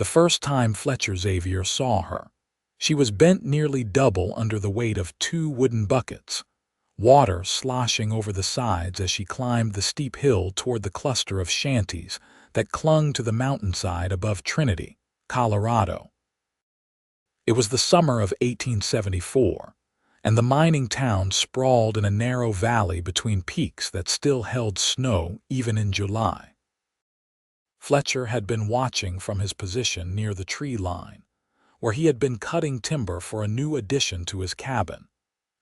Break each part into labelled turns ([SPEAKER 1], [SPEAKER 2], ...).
[SPEAKER 1] the first time Fletcher Xavier saw her. She was bent nearly double under the weight of 2 wooden buckets, water sloshing over the sides as she climbed the steep hill toward the cluster of shanties that clung to the mountainside above Trinity, Colorado. It was the summer of 1874, and the mining town sprawled in a narrow valley between peaks that still held snow even in July. Fletcher had been watching from his position near the tree line, where he had been cutting timber for a new addition to his cabin,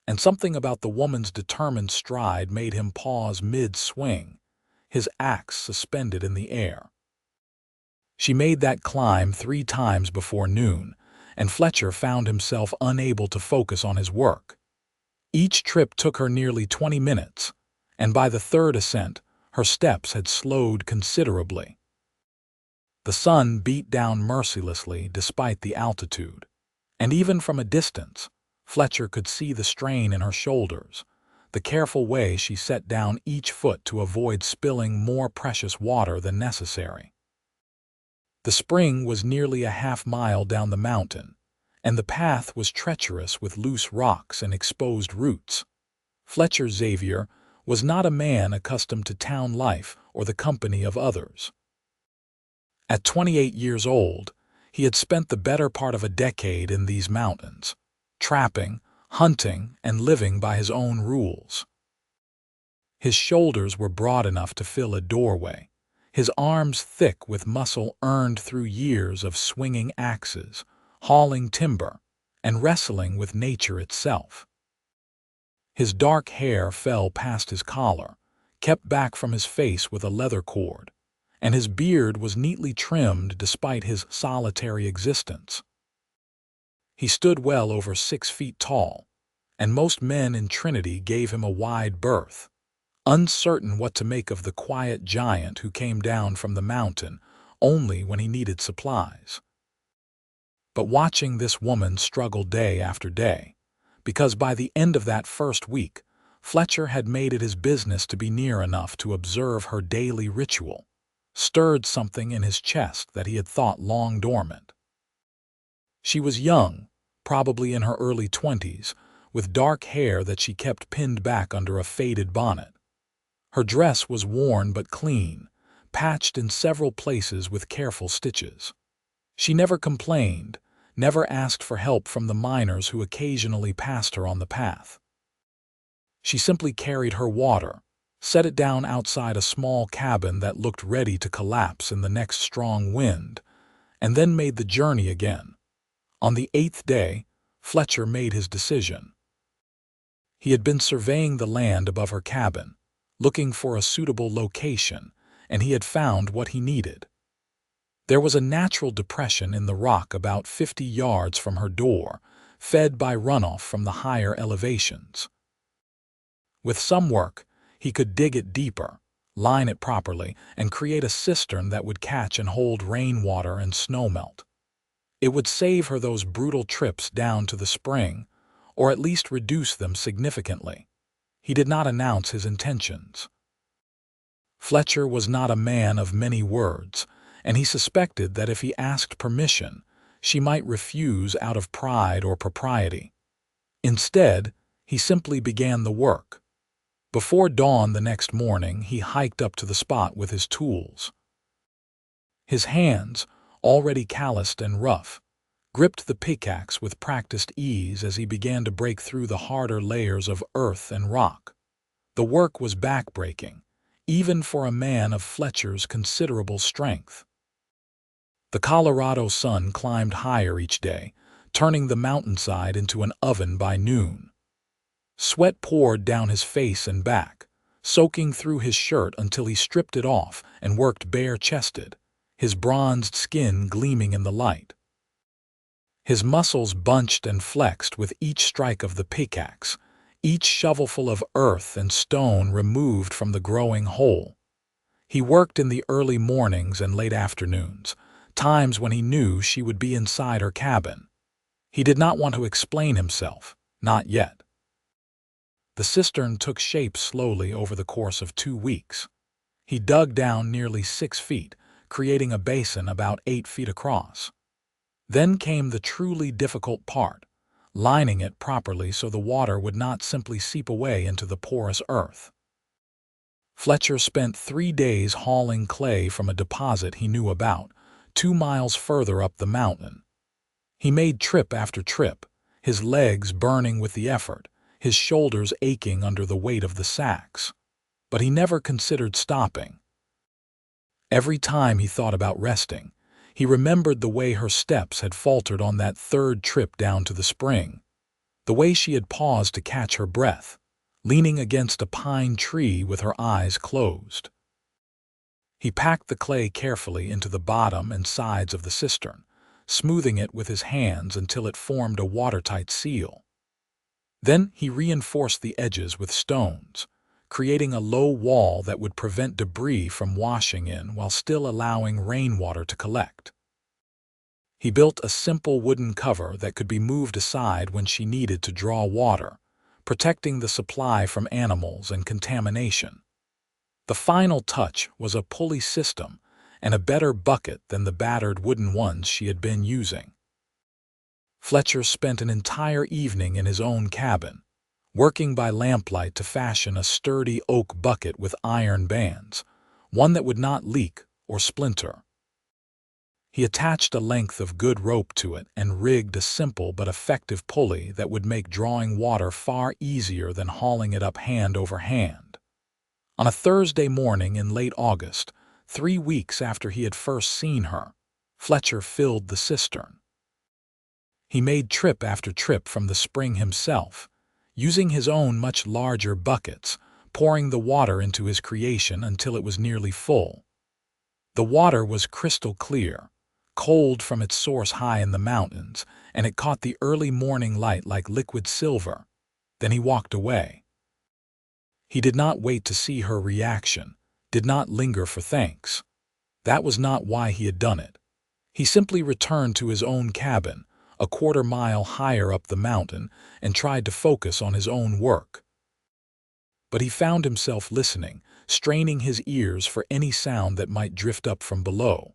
[SPEAKER 1] and something about the woman's determined stride made him pause mid-swing, his axe suspended in the air. She made that climb 3 times before noon, and Fletcher found himself unable to focus on his work. Each trip took her nearly 20 minutes, and by the 3rd ascent, her steps had slowed considerably. The sun beat down mercilessly despite the altitude, and even from a distance, Fletcher could see the strain in her shoulders, the careful way she set down each foot to avoid spilling more precious water than necessary. The spring was nearly a half-mile down the mountain, and the path was treacherous with loose rocks and exposed roots. Fletcher Xavier was not a man accustomed to town life or the company of others. At 28 years old, he had spent the better part of a decade in these mountains, trapping, hunting, and living by his own rules. His shoulders were broad enough to fill a doorway, his arms thick with muscle earned through years of swinging axes, hauling timber, and wrestling with nature itself. His dark hair fell past his collar, kept back from his face with a leather cord, and his beard was neatly trimmed despite his solitary existence. He stood well over 6 feet tall, and most men in Trinity gave him a wide berth, uncertain what to make of the quiet giant who came down from the mountain only when he needed supplies. But watching this woman struggle day after day, because by the end of that first week, Fletcher had made it his business to be near enough to observe her daily ritual, stirred something in his chest that he had thought long dormant. She was young, probably in her early 20s, with dark hair that she kept pinned back under a faded bonnet. Her dress was worn but clean, patched in several places with careful stitches. She never complained, never asked for help from the miners who occasionally passed her on the path. She simply carried her water, set it down outside a small cabin that looked ready to collapse in the next strong wind, and then made the journey again. On the 8th day, Fletcher made his decision. He had been surveying the land above her cabin, looking for a suitable location, and he had found what he needed. There was a natural depression in the rock about 50 yards from her door, fed by runoff from the higher elevations. With some work, he could dig it deeper, line it properly, and create a cistern that would catch and hold rainwater and snowmelt. It would save her those brutal trips down to the spring, or at least reduce them significantly. He did not announce his intentions. Fletcher was not a man of many words, and he suspected that if he asked permission, she might refuse out of pride or propriety. Instead, he simply began the work. Before dawn the next morning, he hiked up to the spot with his tools. His hands, already calloused and rough, gripped the pickaxe with practiced ease as he began to break through the harder layers of earth and rock. The work was back-breaking, even for a man of Fletcher's considerable strength. The Colorado sun climbed higher each day, turning the mountainside into an oven by noon. Sweat poured down his face and back, soaking through his shirt until he stripped it off and worked bare-chested, his bronzed skin gleaming in the light. His muscles bunched and flexed with each strike of the pickaxe, each shovelful of earth and stone removed from the growing hole. He worked in the early mornings and late afternoons, times when he knew she would be inside her cabin. He did not want to explain himself, not yet. The cistern took shape slowly over the course of 2 weeks. He dug down nearly 6 feet, creating a basin about 8 feet across. Then came the truly difficult part, lining it properly so the water would not simply seep away into the porous earth. Fletcher spent 3 days hauling clay from a deposit he knew about, 2 miles further up the mountain. He made trip after trip, his legs burning with the effort, his shoulders aching under the weight of the sacks. But he never considered stopping. Every time he thought about resting, he remembered the way her steps had faltered on that third trip down to the spring, the way she had paused to catch her breath, leaning against a pine tree with her eyes closed. He packed the clay carefully into the bottom and sides of the cistern, smoothing it with his hands until it formed a watertight seal. Then he reinforced the edges with stones, creating a low wall that would prevent debris from washing in while still allowing rainwater to collect. He built a simple wooden cover that could be moved aside when she needed to draw water, protecting the supply from animals and contamination. The final touch was a pulley system and a better bucket than the battered wooden ones she had been using. Fletcher spent an entire evening in his own cabin, working by lamplight to fashion a sturdy oak bucket with iron bands, one that would not leak or splinter. He attached a length of good rope to it and rigged a simple but effective pulley that would make drawing water far easier than hauling it up hand over hand. On a Thursday morning in late August, 3 weeks after he had first seen her, Fletcher filled the cistern. He made trip after trip from the spring himself, using his own much larger buckets, pouring the water into his creation until it was nearly full. The water was crystal clear, cold from its source high in the mountains, and it caught the early morning light like liquid silver. Then he walked away. He did not wait to see her reaction, did not linger for thanks. That was not why he had done it. He simply returned to his own cabin, a quarter-mile higher up the mountain, and tried to focus on his own work. But he found himself listening, straining his ears for any sound that might drift up from below.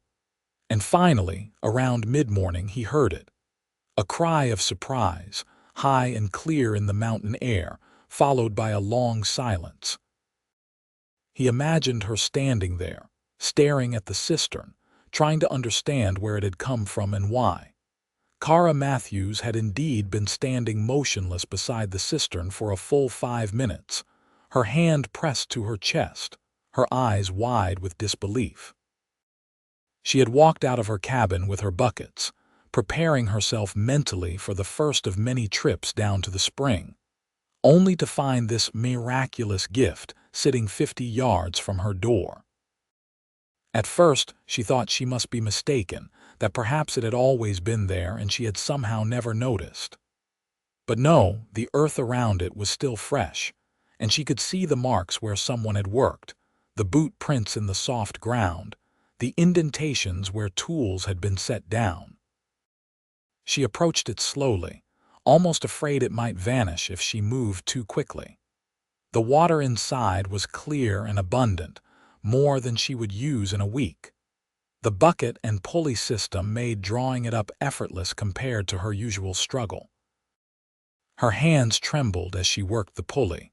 [SPEAKER 1] And finally, around mid-morning, he heard it. A cry of surprise, high and clear in the mountain air, followed by a long silence. He imagined her standing there, staring at the cistern, trying to understand where it had come from and why. Cara Matthews had indeed been standing motionless beside the cistern for a full 5 minutes, her hand pressed to her chest, her eyes wide with disbelief. She had walked out of her cabin with her buckets, preparing herself mentally for the first of many trips down to the spring, only to find this miraculous gift sitting 50 yards from her door. At first, she thought she must be mistaken, that perhaps it had always been there and she had somehow never noticed. But no, the earth around it was still fresh, and she could see the marks where someone had worked, the boot prints in the soft ground, the indentations where tools had been set down. She approached it slowly, almost afraid it might vanish if she moved too quickly. The water inside was clear and abundant, more than she would use in a week. The bucket and pulley system made drawing it up effortless compared to her usual struggle. Her hands trembled as she worked the pulley,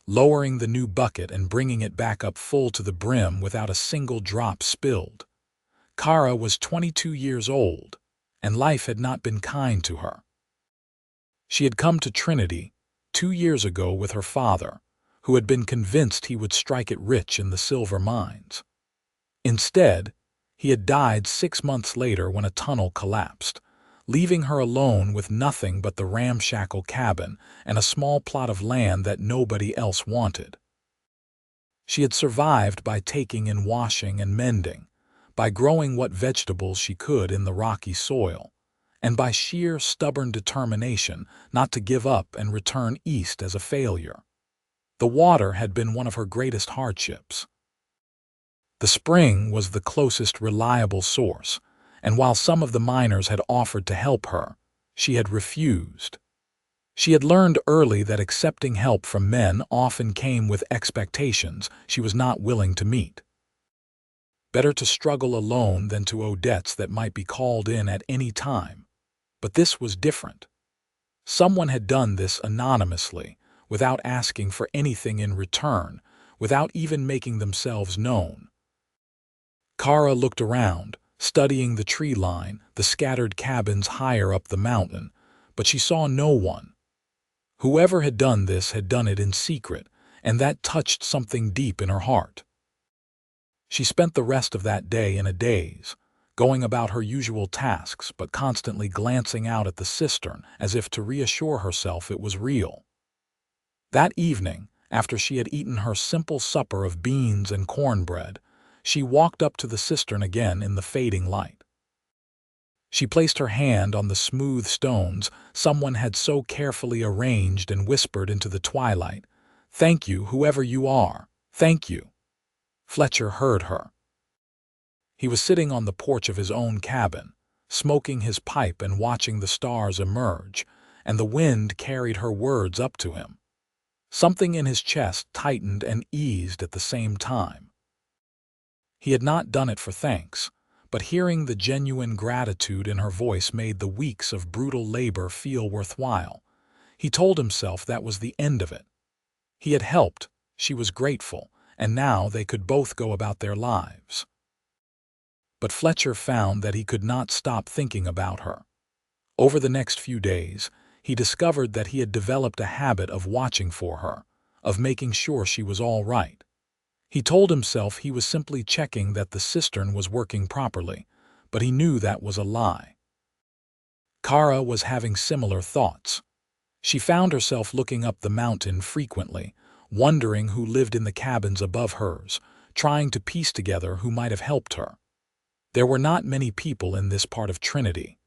[SPEAKER 1] lowering the new bucket and bringing it back up full to the brim without a single drop spilled. Cara was 22 years old, and life had not been kind to her. She had come to Trinity 2 years ago with her father, who had been convinced he would strike it rich in the silver mines. Instead, he had died 6 months later when a tunnel collapsed, leaving her alone with nothing but the ramshackle cabin and a small plot of land that nobody else wanted. She had survived by taking in washing and mending, by growing what vegetables she could in the rocky soil, and by sheer stubborn determination not to give up and return east as a failure. The water had been one of her greatest hardships. The spring was the closest reliable source, and while some of the miners had offered to help her, she had refused. She had learned early that accepting help from men often came with expectations she was not willing to meet. Better to struggle alone than to owe debts that might be called in at any time. But this was different. Someone had done this anonymously, without asking for anything in return, without even making themselves known. Kara looked around, studying the tree line, the scattered cabins higher up the mountain, but she saw no one. Whoever had done this had done it in secret, and that touched something deep in her heart. She spent the rest of that day in a daze, going about her usual tasks but constantly glancing out at the cistern as if to reassure herself it was real. That evening, after she had eaten her simple supper of beans and cornbread, she walked up to the cistern again in the fading light. She placed her hand on the smooth stones someone had so carefully arranged and whispered into the twilight, "Thank you, whoever you are, thank you." Fletcher heard her. He was sitting on the porch of his own cabin, smoking his pipe and watching the stars emerge, and the wind carried her words up to him. Something in his chest tightened and eased at the same time. He had not done it for thanks, but hearing the genuine gratitude in her voice made the weeks of brutal labor feel worthwhile. He told himself that was the end of it. He had helped, she was grateful, and now they could both go about their lives. But Fletcher found that he could not stop thinking about her. Over the next few days, he discovered that he had developed a habit of watching for her, of making sure she was all right. He told himself he was simply checking that the cistern was working properly, but he knew that was a lie. Kara was having similar thoughts. She found herself looking up the mountain frequently, wondering who lived in the cabins above hers, trying to piece together who might have helped her. There were not many people in this part of Trinity.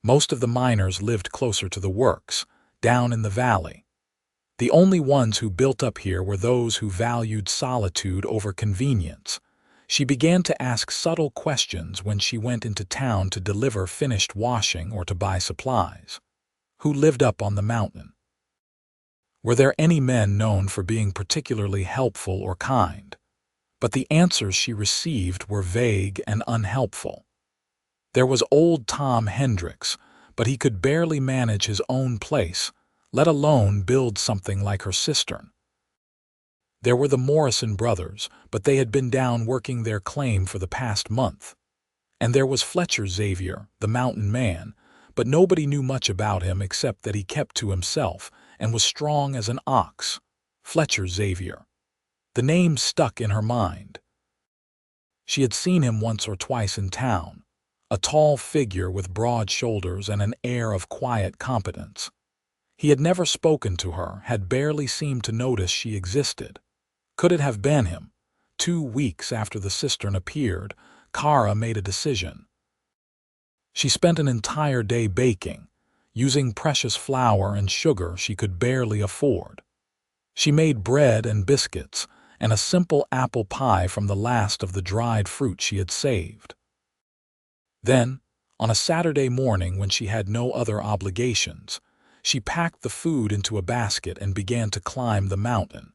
[SPEAKER 1] Most of the miners lived closer to the works, down in the valley. The only ones who built up here were those who valued solitude over convenience. She began to ask subtle questions when she went into town to deliver finished washing or to buy supplies. Who lived up on the mountain? Were there any men known for being particularly helpful or kind? But the answers she received were vague and unhelpful. There was old Tom Hendricks, but he could barely manage his own place, let alone build something like her cistern. There were the Morrison brothers, but they had been down working their claim for the past month. And there was Fletcher Xavier, the mountain man, but nobody knew much about him except that he kept to himself and was strong as an ox. Fletcher Xavier. The name stuck in her mind. She had seen him once or twice in town, a tall figure with broad shoulders and an air of quiet competence. He had never spoken to her, had barely seemed to notice she existed. Could it have been him? 2 weeks after the cistern appeared, Kara made a decision. She spent an entire day baking, using precious flour and sugar she could barely afford. She made bread and biscuits, and a simple apple pie from the last of the dried fruit she had saved. Then, on a Saturday morning when she had no other obligations, she packed the food into a basket and began to climb the mountain.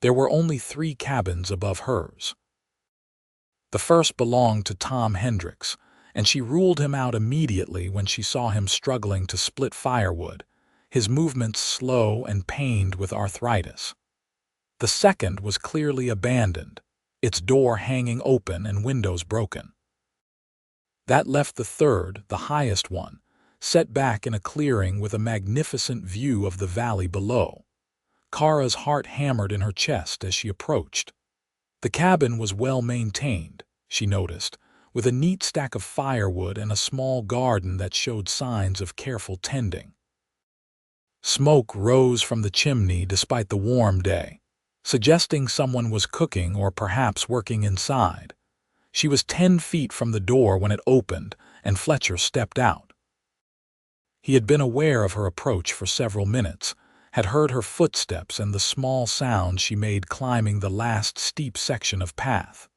[SPEAKER 1] There were only 3 cabins above hers. The first belonged to Tom Hendricks, and she ruled him out immediately when she saw him struggling to split firewood, his movements slow and pained with arthritis. The second was clearly abandoned, its door hanging open and windows broken. That left the third, the highest one, set back in a clearing with a magnificent view of the valley below. Kara's heart hammered in her chest as she approached. The cabin was well maintained, she noticed, with a neat stack of firewood and a small garden that showed signs of careful tending. Smoke rose from the chimney despite the warm day, suggesting someone was cooking or perhaps working inside. She was 10 feet from the door when it opened, and Fletcher stepped out. He had been aware of her approach for several minutes, had heard her footsteps and the small sound she made climbing the last steep section of path.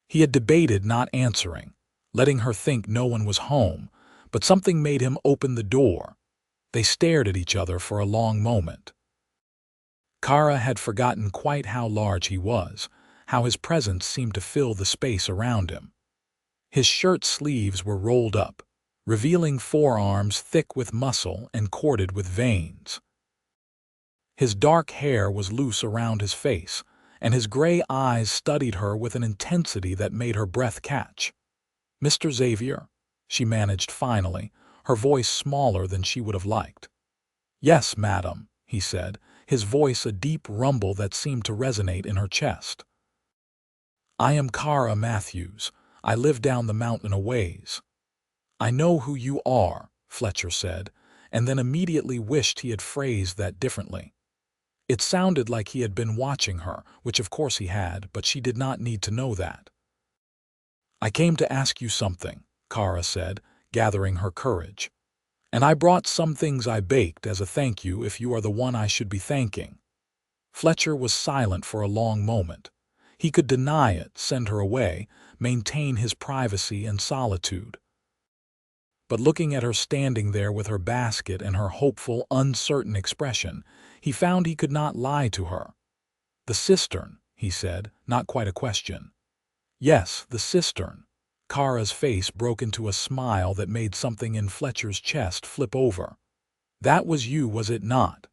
[SPEAKER 1] He had debated not answering, letting her think no one was home, but something made him open the door. They stared at each other for a long moment. Kara had forgotten quite how large he was, how his presence seemed to fill the space around him. His shirt sleeves were rolled up, revealing forearms thick with muscle and corded with veins. His dark hair was loose around his face, and his gray eyes studied her with an intensity that made her breath catch. "Mr. Xavier," she managed finally, her voice smaller than she would have liked. "Yes, madam," he said, his voice a deep rumble that seemed to resonate in her chest. "I am Kara Matthews. I live down the mountain a ways." "I know who you are," Fletcher said, and then immediately wished he had phrased that differently. It sounded like he had been watching her, which of course he had, but she did not need to know that. "I came to ask you something," Kara said, gathering her courage. "And I brought some things I baked as a thank you if you are the one I should be thanking." Fletcher was silent for a long moment. He could deny it, send her away, maintain his privacy and solitude. But looking at her standing there with her basket and her hopeful, uncertain expression, he found he could not lie to her. "The cistern," he said, not quite a question. "Yes, the cistern." Kara's face broke into a smile that made something in Fletcher's chest flip over. "That was you, was it not?"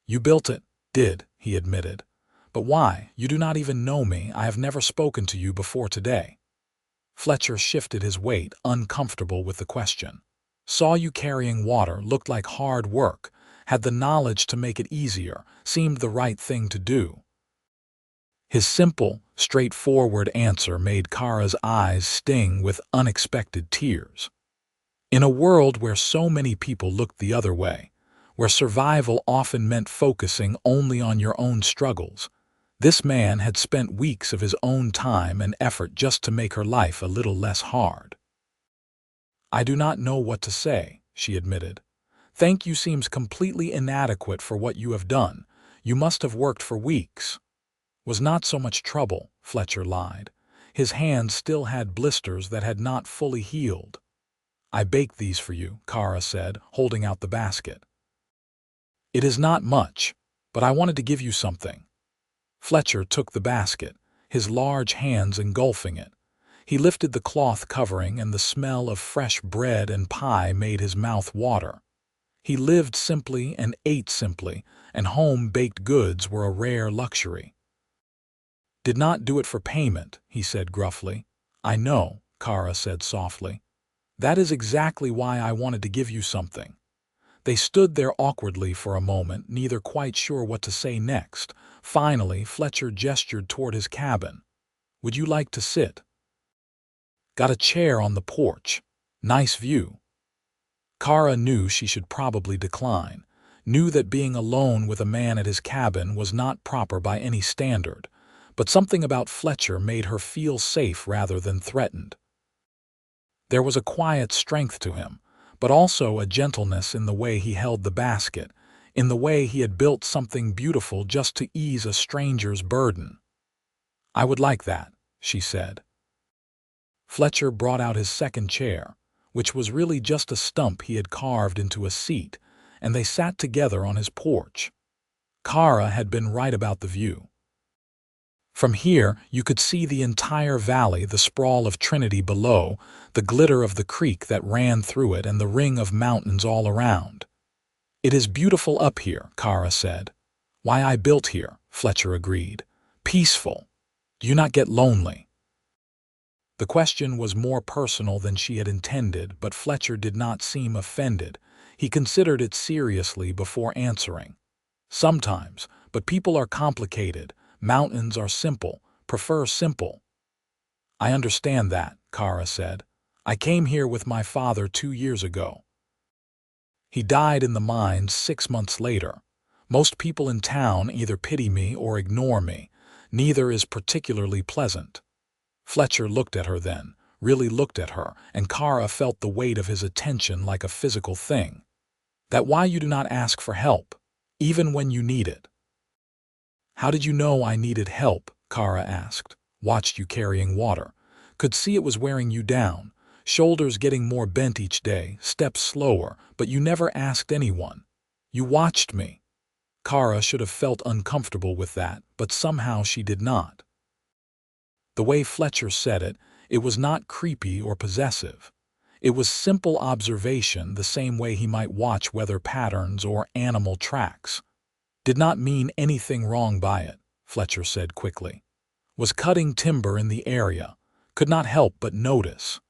[SPEAKER 1] "You built it." "Did," he admitted. "But why? You do not even know me. I have never spoken to you before today." Fletcher shifted his weight, uncomfortable with the question. "Saw you carrying water, looked like hard work, had the knowledge to make it easier, seemed the right thing to do." His simple, straightforward answer made Kara's eyes sting with unexpected tears. In a world where so many people looked the other way, where survival often meant focusing only on your own struggles, this man had spent weeks of his own time and effort just to make her life a little less hard. "I do not know what to say," she admitted. "Thank you seems completely inadequate for what you have done. You must have worked for weeks." "Was not so much trouble," Fletcher lied. His hands still had blisters that had not fully healed. "I baked these for you," Kara said, holding out the basket. "It is not much, but I wanted to give you something." Fletcher took the basket, his large hands engulfing it. He lifted the cloth covering, and the smell of fresh bread and pie made his mouth water. He lived simply and ate simply, and home-baked goods were a rare luxury. "Did not do it for payment," he said gruffly. "I know," Kara said softly. "That is exactly why I wanted to give you something." They stood there awkwardly for a moment, neither quite sure what to say next. Finally, Fletcher gestured toward his cabin. "Would you like to sit? Got a chair on the porch. Nice view." Kara knew she should probably decline, knew that being alone with a man at his cabin was not proper by any standard, but something about Fletcher made her feel safe rather than threatened. There was a quiet strength to him, but also a gentleness in the way he held the basket, in the way he had built something beautiful just to ease a stranger's burden. "I would like that," she said. Fletcher brought out his second chair, which was really just a stump he had carved into a seat, and they sat together on his porch. Kara had been right about the view. From here, you could see the entire valley, the sprawl of Trinity below, the glitter of the creek that ran through it, and the ring of mountains all around. "It is beautiful up here," Kara said. "Why I built here," Fletcher agreed. "Peaceful. Do you not get lonely?" The question was more personal than she had intended, but Fletcher did not seem offended. He considered it seriously before answering. "Sometimes, but people are complicated. Mountains are simple. Prefer simple." "I understand that," Kara said. "I came here with my father 2 years ago. He died in the mines 6 months later. Most people in town either pity me or ignore me. Neither is particularly pleasant." Fletcher looked at her then, really looked at her, and Kara felt the weight of his attention like a physical thing. "That why you do not ask for help, even when you need it?" "How did you know I needed help?" Kara asked. "Watched you carrying water. Could see it was wearing you down. Shoulders getting more bent each day, steps slower, but you never asked anyone. You watched me." Kara should have felt uncomfortable with that, but somehow she did not. The way Fletcher said it, it was not creepy or possessive. It was simple observation, the same way he might watch weather patterns or animal tracks. Did not mean anything wrong by it, Fletcher said quickly. Was cutting timber in the area. Could not help but notice.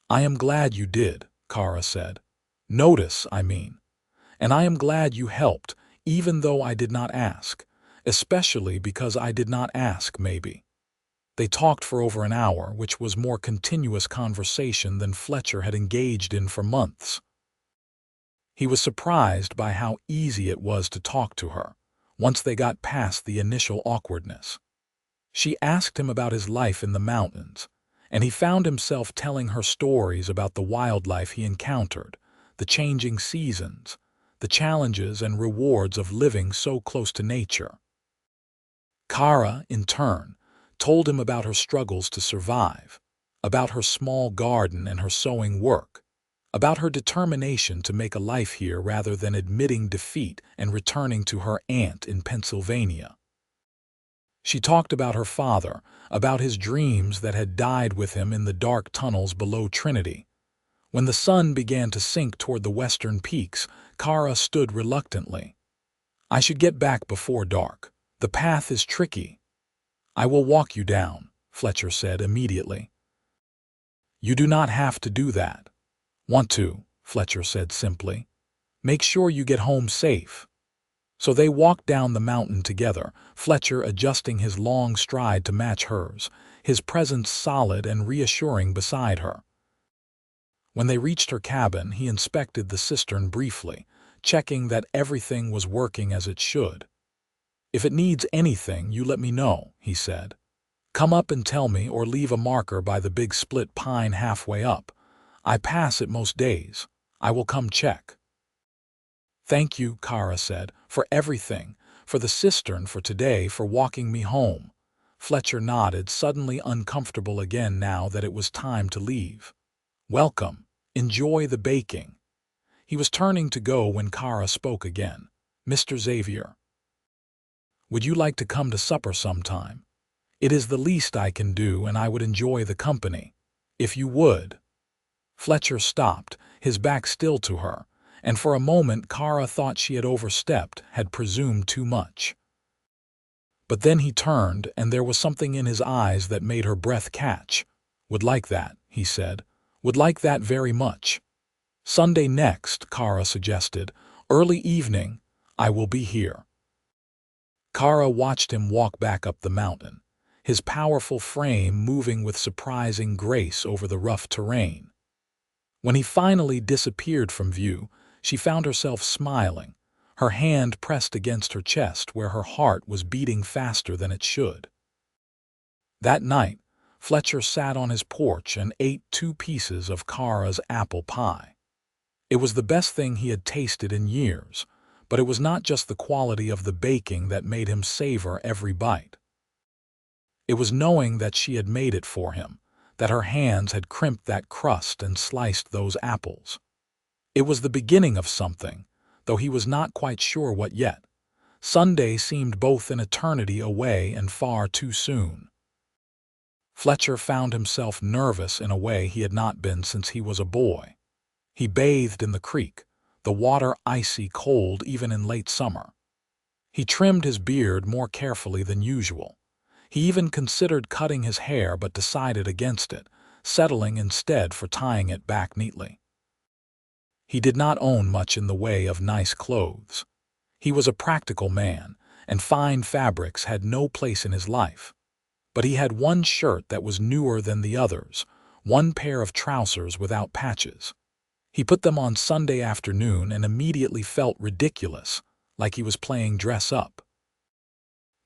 [SPEAKER 1] I am glad you did, Kara said. Notice, I mean. And I am glad you helped, even though I did not ask. Especially because I did not ask, maybe. They talked for over an hour, which was more continuous conversation than Fletcher had engaged in for months. He was surprised by how easy it was to talk to her, once they got past the initial awkwardness. She asked him about his life in the mountains, and he found himself telling her stories about the wildlife he encountered, the changing seasons, the challenges and rewards of living so close to nature. Kara, in turn, told him about her struggles to survive, about her small garden and her sewing work, about her determination to make a life here rather than admitting defeat and returning to her aunt in Pennsylvania. She talked about her father, about his dreams that had died with him in the dark tunnels below Trinity. When the sun began to sink toward the western peaks, Kara stood reluctantly. I should get back before dark. The path is tricky. I will walk you down, Fletcher said immediately. You do not have to do that. Want to, Fletcher said simply. Make sure you get home safe. So they walked down the mountain together, Fletcher adjusting his long stride to match hers, his presence solid and reassuring beside her. When they reached her cabin, he inspected the cistern briefly, checking that everything was working as it should. If it needs anything, you let me know, he said. Come up and tell me or leave a marker by the big split pine halfway up. I pass it most days. I will come check. Thank you, Kara said, for everything, for the cistern, for today, for walking me home. Fletcher nodded, suddenly uncomfortable again now that it was time to leave. Welcome. Enjoy the baking. He was turning to go when Kara spoke again. Mr. Xavier, would you like to come to supper sometime? It is the least I can do, and I would enjoy the company. If you would. Fletcher stopped, his back still to her, and for a moment Kara thought she had overstepped, had presumed too much. But then he turned, and there was something in his eyes that made her breath catch. Would like that, he said. Would like that very much. Sunday next, Kara suggested. Early evening. I will be here. Kara watched him walk back up the mountain, his powerful frame moving with surprising grace over the rough terrain. When he finally disappeared from view, she found herself smiling, her hand pressed against her chest where her heart was beating faster than it should. That night, Fletcher sat on his porch and ate 2 pieces of Kara's apple pie. It was the best thing he had tasted in years, but it was not just the quality of the baking that made him savor every bite. It was knowing that she had made it for him, that her hands had crimped that crust and sliced those apples. It was the beginning of something, though he was not quite sure what yet. Sunday seemed both an eternity away and far too soon. Fletcher found himself nervous in a way he had not been since he was a boy. He bathed in the creek, the water icy cold even in late summer. He trimmed his beard more carefully than usual. He even considered cutting his hair but decided against it, settling instead for tying it back neatly. He did not own much in the way of nice clothes. He was a practical man, and fine fabrics had no place in his life. But he had one shirt that was newer than the others, one pair of trousers without patches. He put them on Sunday afternoon and immediately felt ridiculous, like he was playing dress-up.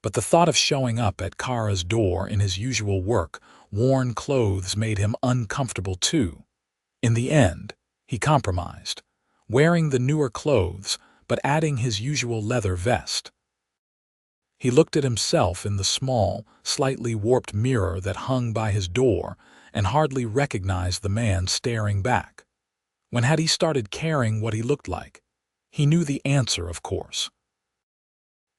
[SPEAKER 1] But the thought of showing up at Kara's door in his usual worn clothes made him uncomfortable too. In the end, he compromised, wearing the newer clothes but adding his usual leather vest. He looked at himself in the small, slightly warped mirror that hung by his door and hardly recognized the man staring back. When had he started caring what he looked like? He knew the answer, of course.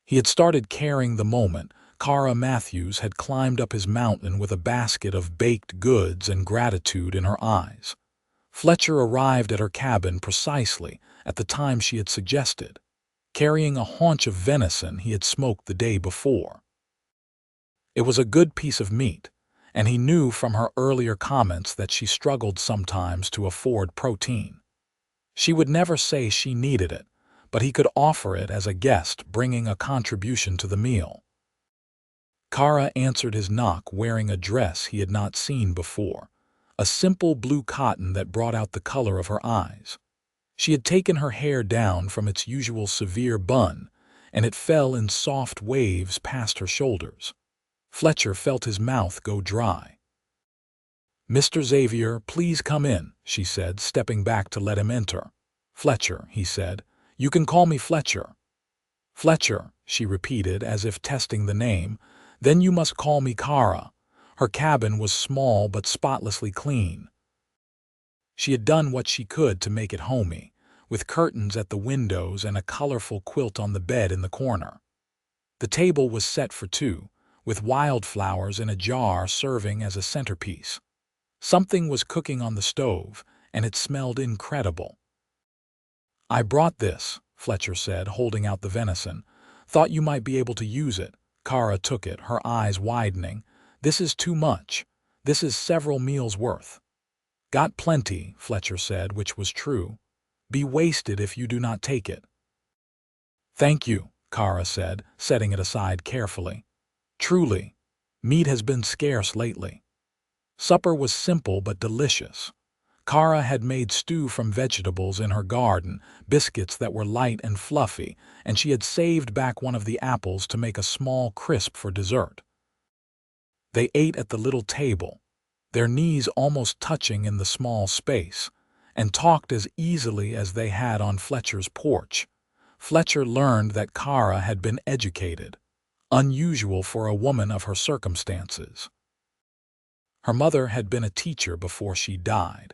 [SPEAKER 1] He had started caring the moment Kara Matthews had climbed up his mountain with a basket of baked goods and gratitude in her eyes. Fletcher arrived at her cabin precisely at the time she had suggested, carrying a haunch of venison he had smoked the day before. It was a good piece of meat, and he knew from her earlier comments that she struggled sometimes to afford protein. She would never say she needed it, but he could offer it as a guest bringing a contribution to the meal. Kara answered his knock wearing a dress he had not seen before, a simple blue cotton that brought out the color of her eyes. She had taken her hair down from its usual severe bun, and it fell in soft waves past her shoulders. Fletcher felt his mouth go dry. "Mr. Xavier, please come in," she said, stepping back to let him enter. "Fletcher," he said. "You can call me Fletcher." "Fletcher," she repeated as if testing the name. "Then you must call me Kara." Her cabin was small but spotlessly clean. She had done what she could to make it homey, with curtains at the windows and a colorful quilt on the bed in the corner. The table was set for two, with wildflowers in a jar serving as a centerpiece. Something was cooking on the stove, and it smelled incredible. "I brought this," Fletcher said, holding out the venison. "Thought you might be able to use it." Kara took it, her eyes widening. "This is too much. This is several meals' worth." "Got plenty," Fletcher said, which was true. "Be wasted if you do not take it." "Thank you," Kara said, setting it aside carefully. "Truly, meat has been scarce lately." Supper was simple but delicious. Kara had made stew from vegetables in her garden, biscuits that were light and fluffy, and she had saved back one of the apples to make a small crisp for dessert. They ate at the little table, their knees almost touching in the small space, and talked as easily as they had on Fletcher's porch. Fletcher learned that Kara had been educated, unusual for a woman of her circumstances. Her mother had been a teacher before she died,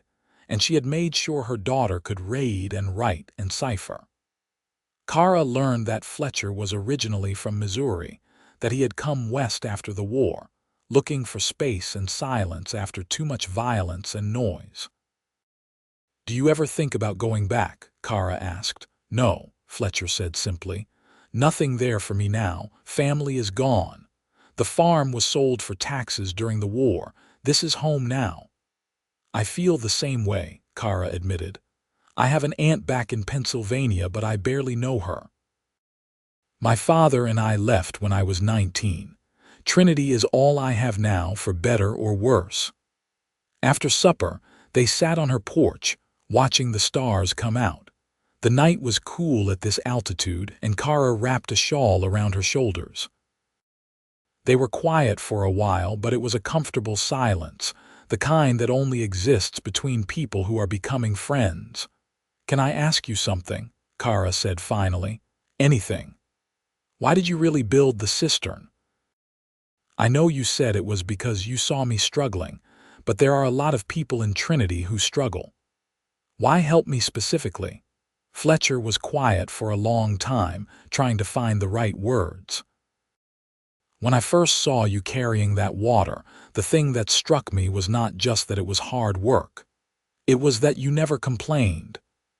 [SPEAKER 1] and she had made sure her daughter could read and write and cipher. Kara learned that Fletcher was originally from Missouri, that he had come west after the war, looking for space and silence after too much violence and noise. "Do you ever think about going back?" Kara asked. "No," Fletcher said simply. "Nothing there for me now. Family is gone. The farm was sold for taxes during the war. This is home now." "I feel the same way," Kara admitted. "I have an aunt back in Pennsylvania, but I barely know her. My father and I left when I was 19. Trinity is all I have now, for better or worse." After supper, they sat on her porch, watching the stars come out. The night was cool at this altitude, and Kara wrapped a shawl around her shoulders. They were quiet for a while, but it was a comfortable silence, the kind that only exists between people who are becoming friends. "Can I ask you something?" Kara said finally. "Anything. Why did you really build the cistern? I know you said it was because you saw me struggling, but there are a lot of people in Trinity who struggle. Why help me specifically?" Fletcher was quiet for a long time, trying to find the right words. "When I first saw you carrying that water, the thing that struck me was not just that it was hard work. It was that you never complained.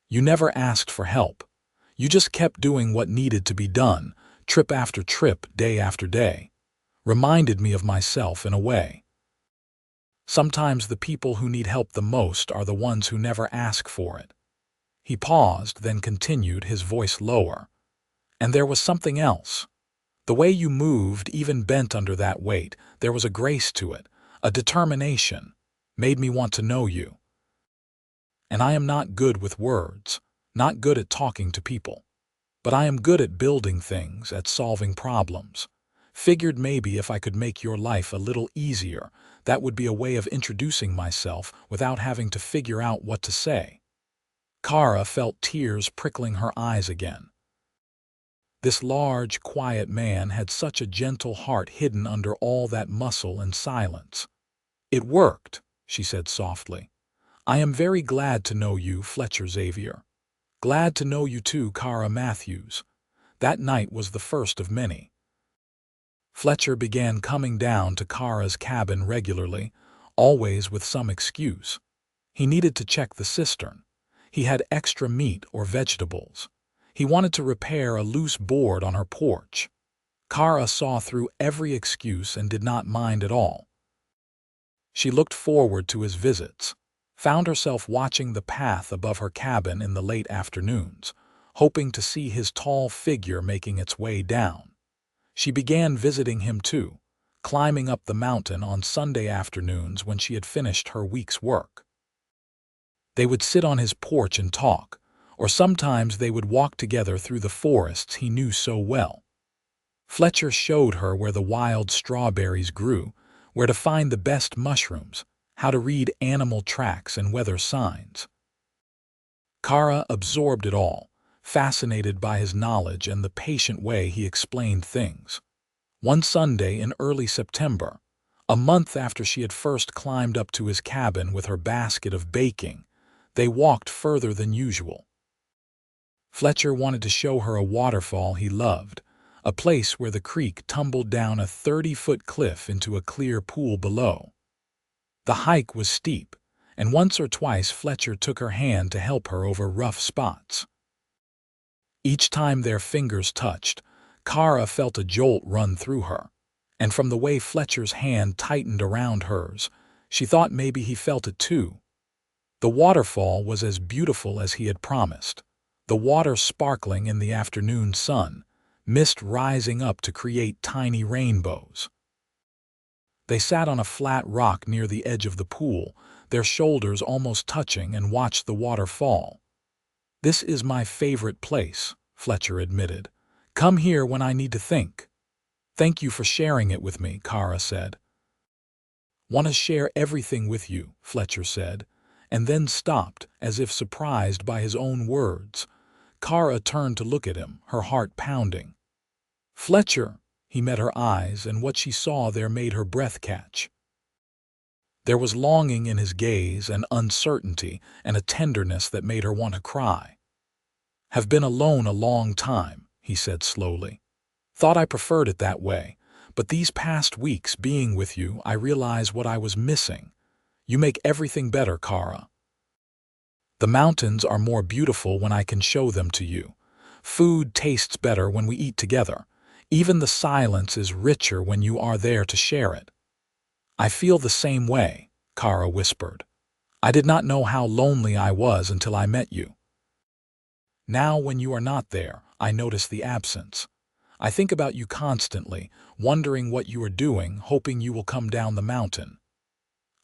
[SPEAKER 1] You never asked for help. You just kept doing what needed to be done, trip after trip, day after day. Reminded me of myself in a way. Sometimes the people who need help the most are the ones who never ask for it." He paused, then continued, his voice lower. "And there was something else. The way you moved, even bent under that weight, there was a grace to it, a determination, made me want to know you. And I am not good with words, not good at talking to people. But I am good at building things, at solving problems. Figured maybe if I could make your life a little easier, that would be a way of introducing myself without having to figure out what to say." Kara felt tears prickling her eyes again. This large, quiet man had such a gentle heart hidden under all that muscle and silence. "It worked," she said softly. "I am very glad to know you, Fletcher Xavier. Glad to know you too, Kara Matthews. That night was the first of many." Fletcher began coming down to Kara's cabin regularly, always with some excuse. He needed to check the cistern. He had extra meat or vegetables. He wanted to repair a loose board on her porch. Kara saw through every excuse and did not mind at all. She looked forward to his visits, found herself watching the path above her cabin in the late afternoons, hoping to see his tall figure making its way down. She began visiting him too, climbing up the mountain on Sunday afternoons when she had finished her week's work. They would sit on his porch and talk, or sometimes they would walk together through the forests he knew so well. Fletcher showed her where the wild strawberries grew, where to find the best mushrooms, how to read animal tracks and weather signs. Kara absorbed it all, fascinated by his knowledge and the patient way he explained things. One Sunday in early September, a month after she had first climbed up to his cabin with her basket of baking, they walked further than usual. Fletcher wanted to show her a waterfall he loved, a place where the creek tumbled down a 30-foot cliff into a clear pool below. The hike was steep, and once or twice Fletcher took her hand to help her over rough spots. Each time their fingers touched, Kara felt a jolt run through her, and from the way Fletcher's hand tightened around hers, she thought maybe he felt it too. The waterfall was as beautiful as he had promised, the water sparkling in the afternoon sun, mist rising up to create tiny rainbows. They sat on a flat rock near the edge of the pool, their shoulders almost touching, and watched the water fall. "This is my favorite place," Fletcher admitted. "Come here when I need to think." "Thank you for sharing it with me," Kara said. "Want to share everything with you," Fletcher said, and then stopped, as if surprised by his own words. Kara turned to look at him, her heart pounding. "Fletcher," he met her eyes, and what she saw there made her breath catch. There was longing in his gaze and uncertainty and a tenderness that made her want to cry. "Have been alone a long time," he said slowly. "Thought I preferred it that way, but these past weeks being with you, I realize what I was missing. You make everything better, Kara. The mountains are more beautiful when I can show them to you. Food tastes better when we eat together. Even the silence is richer when you are there to share it." "I feel the same way," Kara whispered. "I did not know how lonely I was until I met you. Now when you are not there, I notice the absence. I think about you constantly, wondering what you are doing, hoping you will come down the mountain."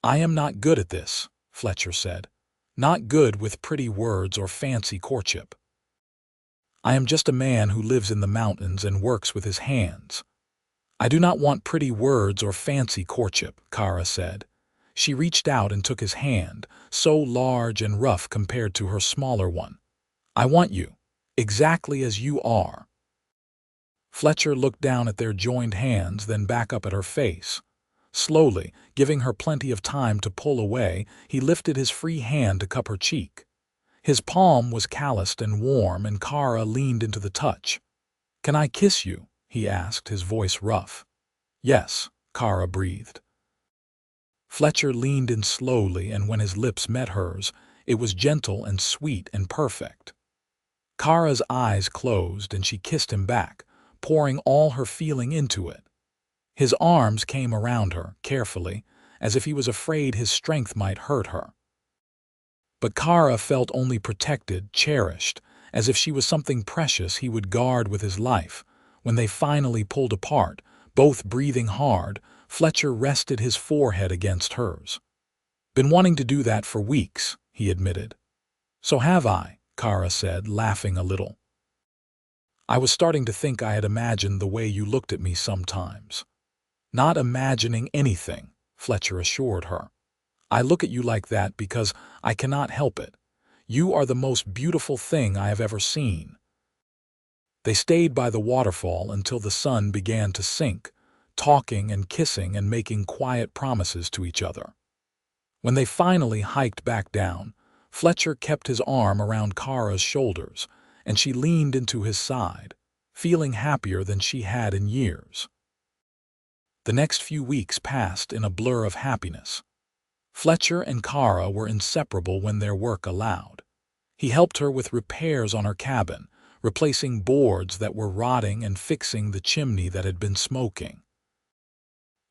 [SPEAKER 1] "I am not good at this," Fletcher said. "Not good with pretty words or fancy courtship. I am just a man who lives in the mountains and works with his hands." "I do not want pretty words or fancy courtship," Kara said. She reached out and took his hand, so large and rough compared to her smaller one. "I want you, exactly as you are." Fletcher looked down at their joined hands, then back up at her face. Slowly, giving her plenty of time to pull away, he lifted his free hand to cup her cheek. His palm was calloused and warm, and Kara leaned into the touch. "Can I kiss you?" he asked, his voice rough. "Yes," Kara breathed. Fletcher leaned in slowly, and when his lips met hers, it was gentle and sweet and perfect. Kara's eyes closed, and she kissed him back, pouring all her feeling into it. His arms came around her, carefully, as if he was afraid his strength might hurt her. But Kara felt only protected, cherished, as if she was something precious he would guard with his life. When they finally pulled apart, both breathing hard, Fletcher rested his forehead against hers. "Been wanting to do that for weeks," he admitted. "So have I," Kara said, laughing a little. "I was starting to think I had imagined the way you looked at me sometimes." "Not imagining anything," Fletcher assured her. "I look at you like that because I cannot help it. You are the most beautiful thing I have ever seen." They stayed by the waterfall until the sun began to sink, talking and kissing and making quiet promises to each other. When they finally hiked back down, Fletcher kept his arm around Kara's shoulders, and she leaned into his side, feeling happier than she had in years. The next few weeks passed in a blur of happiness. Fletcher and Kara were inseparable when their work allowed. He helped her with repairs on her cabin, replacing boards that were rotting and fixing the chimney that had been smoking.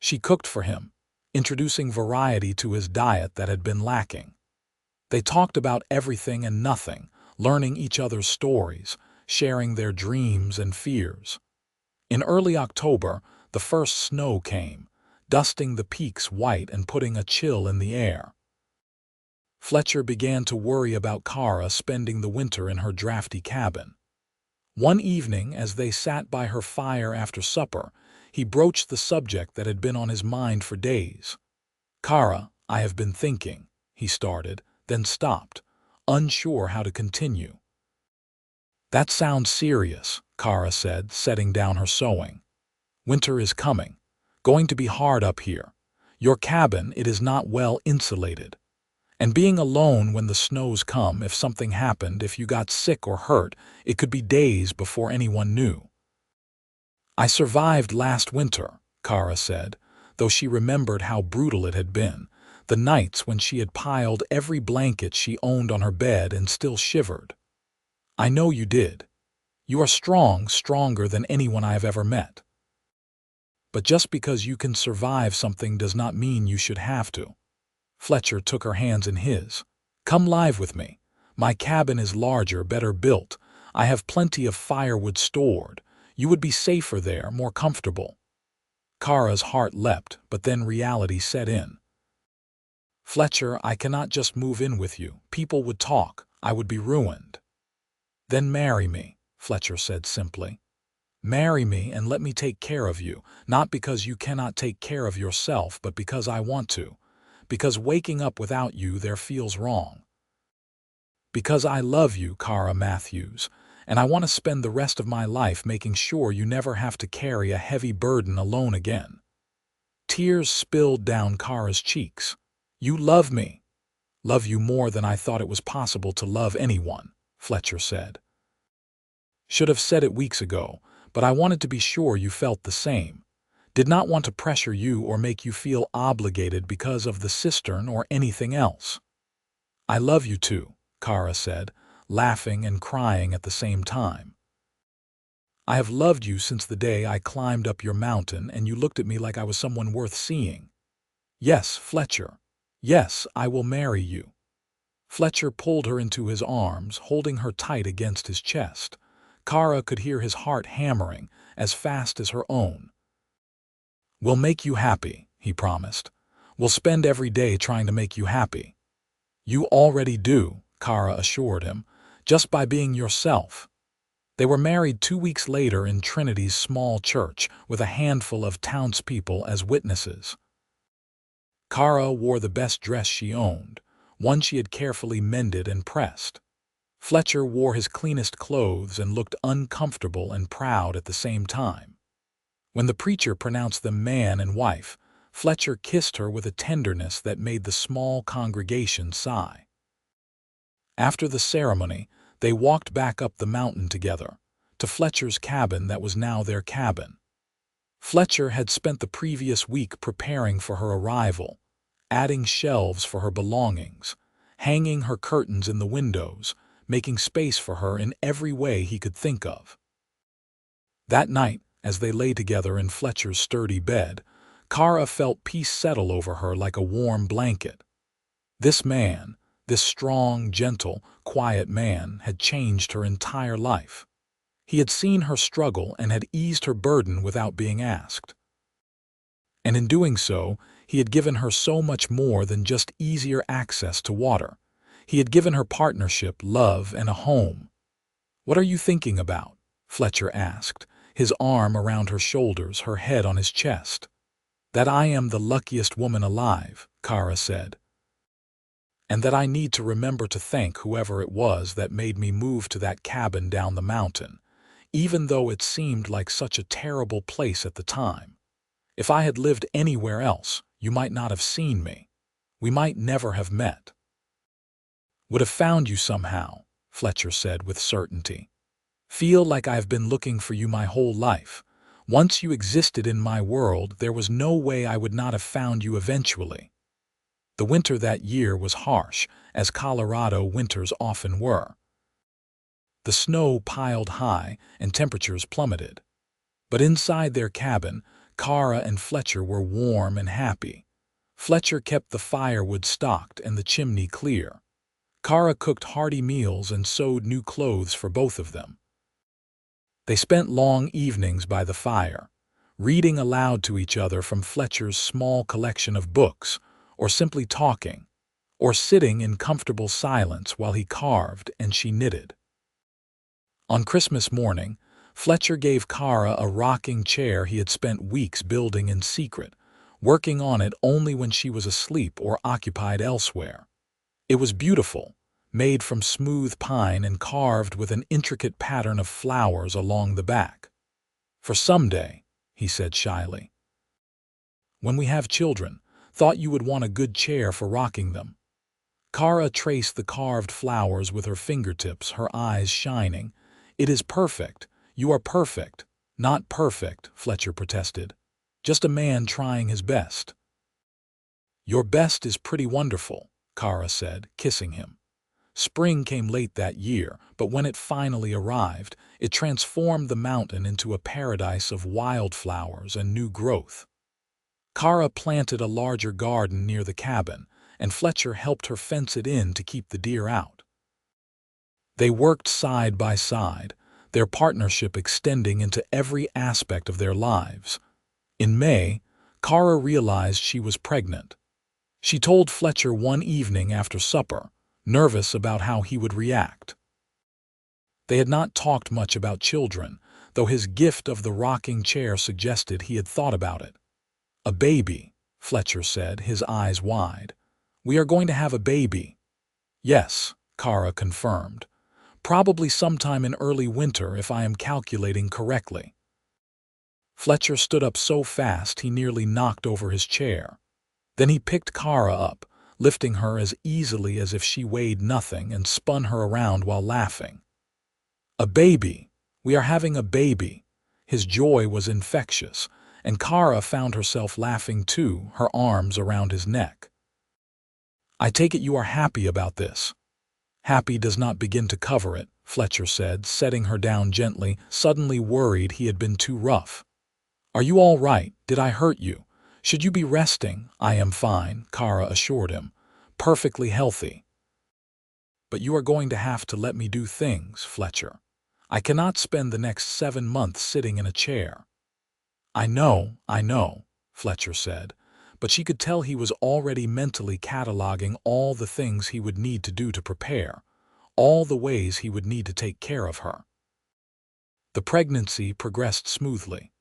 [SPEAKER 1] She cooked for him, introducing variety to his diet that had been lacking. They talked about everything and nothing, learning each other's stories, sharing their dreams and fears. In early October, the first snow came, dusting the peaks white and putting a chill in the air. Fletcher began to worry about Kara spending the winter in her drafty cabin. One evening, as they sat by her fire after supper, he broached the subject that had been on his mind for days. "Kara, I have been thinking," he started, then stopped, unsure how to continue. "That sounds serious," Kara said, setting down her sewing. "Winter is coming. Going to be hard up here. Your cabin, it is not well insulated. And being alone when the snows come, if something happened, if you got sick or hurt, it could be days before anyone knew." "I survived last winter," Kara said, though she remembered how brutal it had been, the nights when she had piled every blanket she owned on her bed and still shivered. "I know you did. You are strong, stronger than anyone I have ever met. But just because you can survive something does not mean you should have to." Fletcher took her hands in his. "Come live with me. My cabin is larger, better built. I have plenty of firewood stored. You would be safer there, more comfortable." Kara's heart leapt, but then reality set in. "Fletcher, I cannot just move in with you. People would talk. I would be ruined." "Then marry me," Fletcher said simply. "Marry me and let me take care of you, not because you cannot take care of yourself, but because I want to. Because waking up without you there feels wrong. Because I love you, Kara Matthews, and I want to spend the rest of my life making sure you never have to carry a heavy burden alone again." Tears spilled down Kara's cheeks. "You love me." "Love you more than I thought it was possible to love anyone," Fletcher said. "Should have said it weeks ago, but I wanted to be sure you felt the same. Did not want to pressure you or make you feel obligated because of the cistern or anything else." "I love you too," Kara said, laughing and crying at the same time. "I have loved you since the day I climbed up your mountain and you looked at me like I was someone worth seeing. Yes, Fletcher. Yes, I will marry you." Fletcher pulled her into his arms, holding her tight against his chest. Kara could hear his heart hammering, as fast as her own. "We'll make you happy," he promised. "We'll spend every day trying to make you happy." "You already do," Kara assured him, "just by being yourself." They were married 2 weeks later in Trinity's small church, with a handful of townspeople as witnesses. Kara wore the best dress she owned, one she had carefully mended and pressed. Fletcher wore his cleanest clothes and looked uncomfortable and proud at the same time. When the preacher pronounced them man and wife, Fletcher kissed her with a tenderness that made the small congregation sigh. After the ceremony, they walked back up the mountain together, to Fletcher's cabin that was now their cabin. Fletcher had spent the previous week preparing for her arrival, adding shelves for her belongings, hanging her curtains in the windows, making space for her in every way he could think of. That night, as they lay together in Fletcher's sturdy bed, Kara felt peace settle over her like a warm blanket. This man, this strong, gentle, quiet man, had changed her entire life. He had seen her struggle and had eased her burden without being asked. And in doing so, he had given her so much more than just easier access to water. He had given her partnership, love, and a home. "What are you thinking about?" Fletcher asked, his arm around her shoulders, her head on his chest. "That I am the luckiest woman alive," Kara said. "And that I need to remember to thank whoever it was that made me move to that cabin down the mountain, even though it seemed like such a terrible place at the time. If I had lived anywhere else, you might not have seen me. We might never have met." "Would have found you somehow," Fletcher said with certainty. "Feel like I have been looking for you my whole life, Once you existed in my world, there was no way I would not have found you eventually. The winter that year was harsh, as Colorado winters often were. The snow piled high and temperatures plummeted. But inside their cabin, Kara and Fletcher were warm and happy. Fletcher kept the firewood stocked and the chimney clear. Kara cooked hearty meals and sewed new clothes for both of them. They spent long evenings by the fire, reading aloud to each other from Fletcher's small collection of books, or simply talking, or sitting in comfortable silence while he carved and she knitted. On Christmas morning, Fletcher gave Kara a rocking chair he had spent weeks building in secret, working on it only when she was asleep or occupied elsewhere. It was beautiful, made from smooth pine and carved with an intricate pattern of flowers along the back. "For someday," he said shyly. "When we have children, thought you would want a good chair for rocking them." Kara traced the carved flowers with her fingertips, her eyes shining. "It is perfect. You are perfect." "Not perfect," Fletcher protested. "Just a man trying his best." "Your best is pretty wonderful," Kara said, kissing him. Spring came late that year, but when it finally arrived, it transformed the mountain into a paradise of wildflowers and new growth. Kara planted a larger garden near the cabin, and Fletcher helped her fence it in to keep the deer out. They worked side by side, their partnership extending into every aspect of their lives. In May, Kara realized she was pregnant. She told Fletcher one evening after supper, nervous about how he would react. They had not talked much about children, though his gift of the rocking chair suggested he had thought about it. "A baby," Fletcher said, his eyes wide. "We are going to have a baby." "Yes," Kara confirmed. "Probably sometime in early winter if I am calculating correctly." Fletcher stood up so fast he nearly knocked over his chair. Then he picked Kara up, lifting her as easily as if she weighed nothing, and spun her around while laughing. "A baby! We are having a baby!" His joy was infectious, and Kara found herself laughing too, her arms around his neck. "I take it you are happy about this." "Happy does not begin to cover it," Fletcher said, setting her down gently, suddenly worried he had been too rough. "Are you all right? Did I hurt you? Should you be resting?" "I am fine," Kara assured him. "Perfectly healthy." "But you are going to have to let me do things, Fletcher. I cannot spend the next 7 months sitting in a chair." I know," Fletcher said, but she could tell he was already mentally cataloging all the things he would need to do to prepare, all the ways he would need to take care of her. The pregnancy progressed smoothly.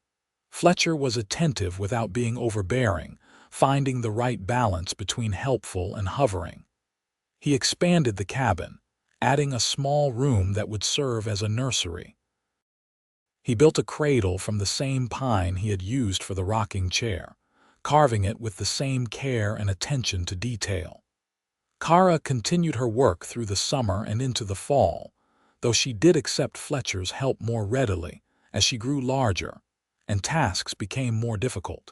[SPEAKER 1] Fletcher was attentive without being overbearing, finding the right balance between helpful and hovering. He expanded the cabin, adding a small room that would serve as a nursery. He built a cradle from the same pine he had used for the rocking chair, carving it with the same care and attention to detail. Kara continued her work through the summer and into the fall, though she did accept Fletcher's help more readily as she grew larger and tasks became more difficult.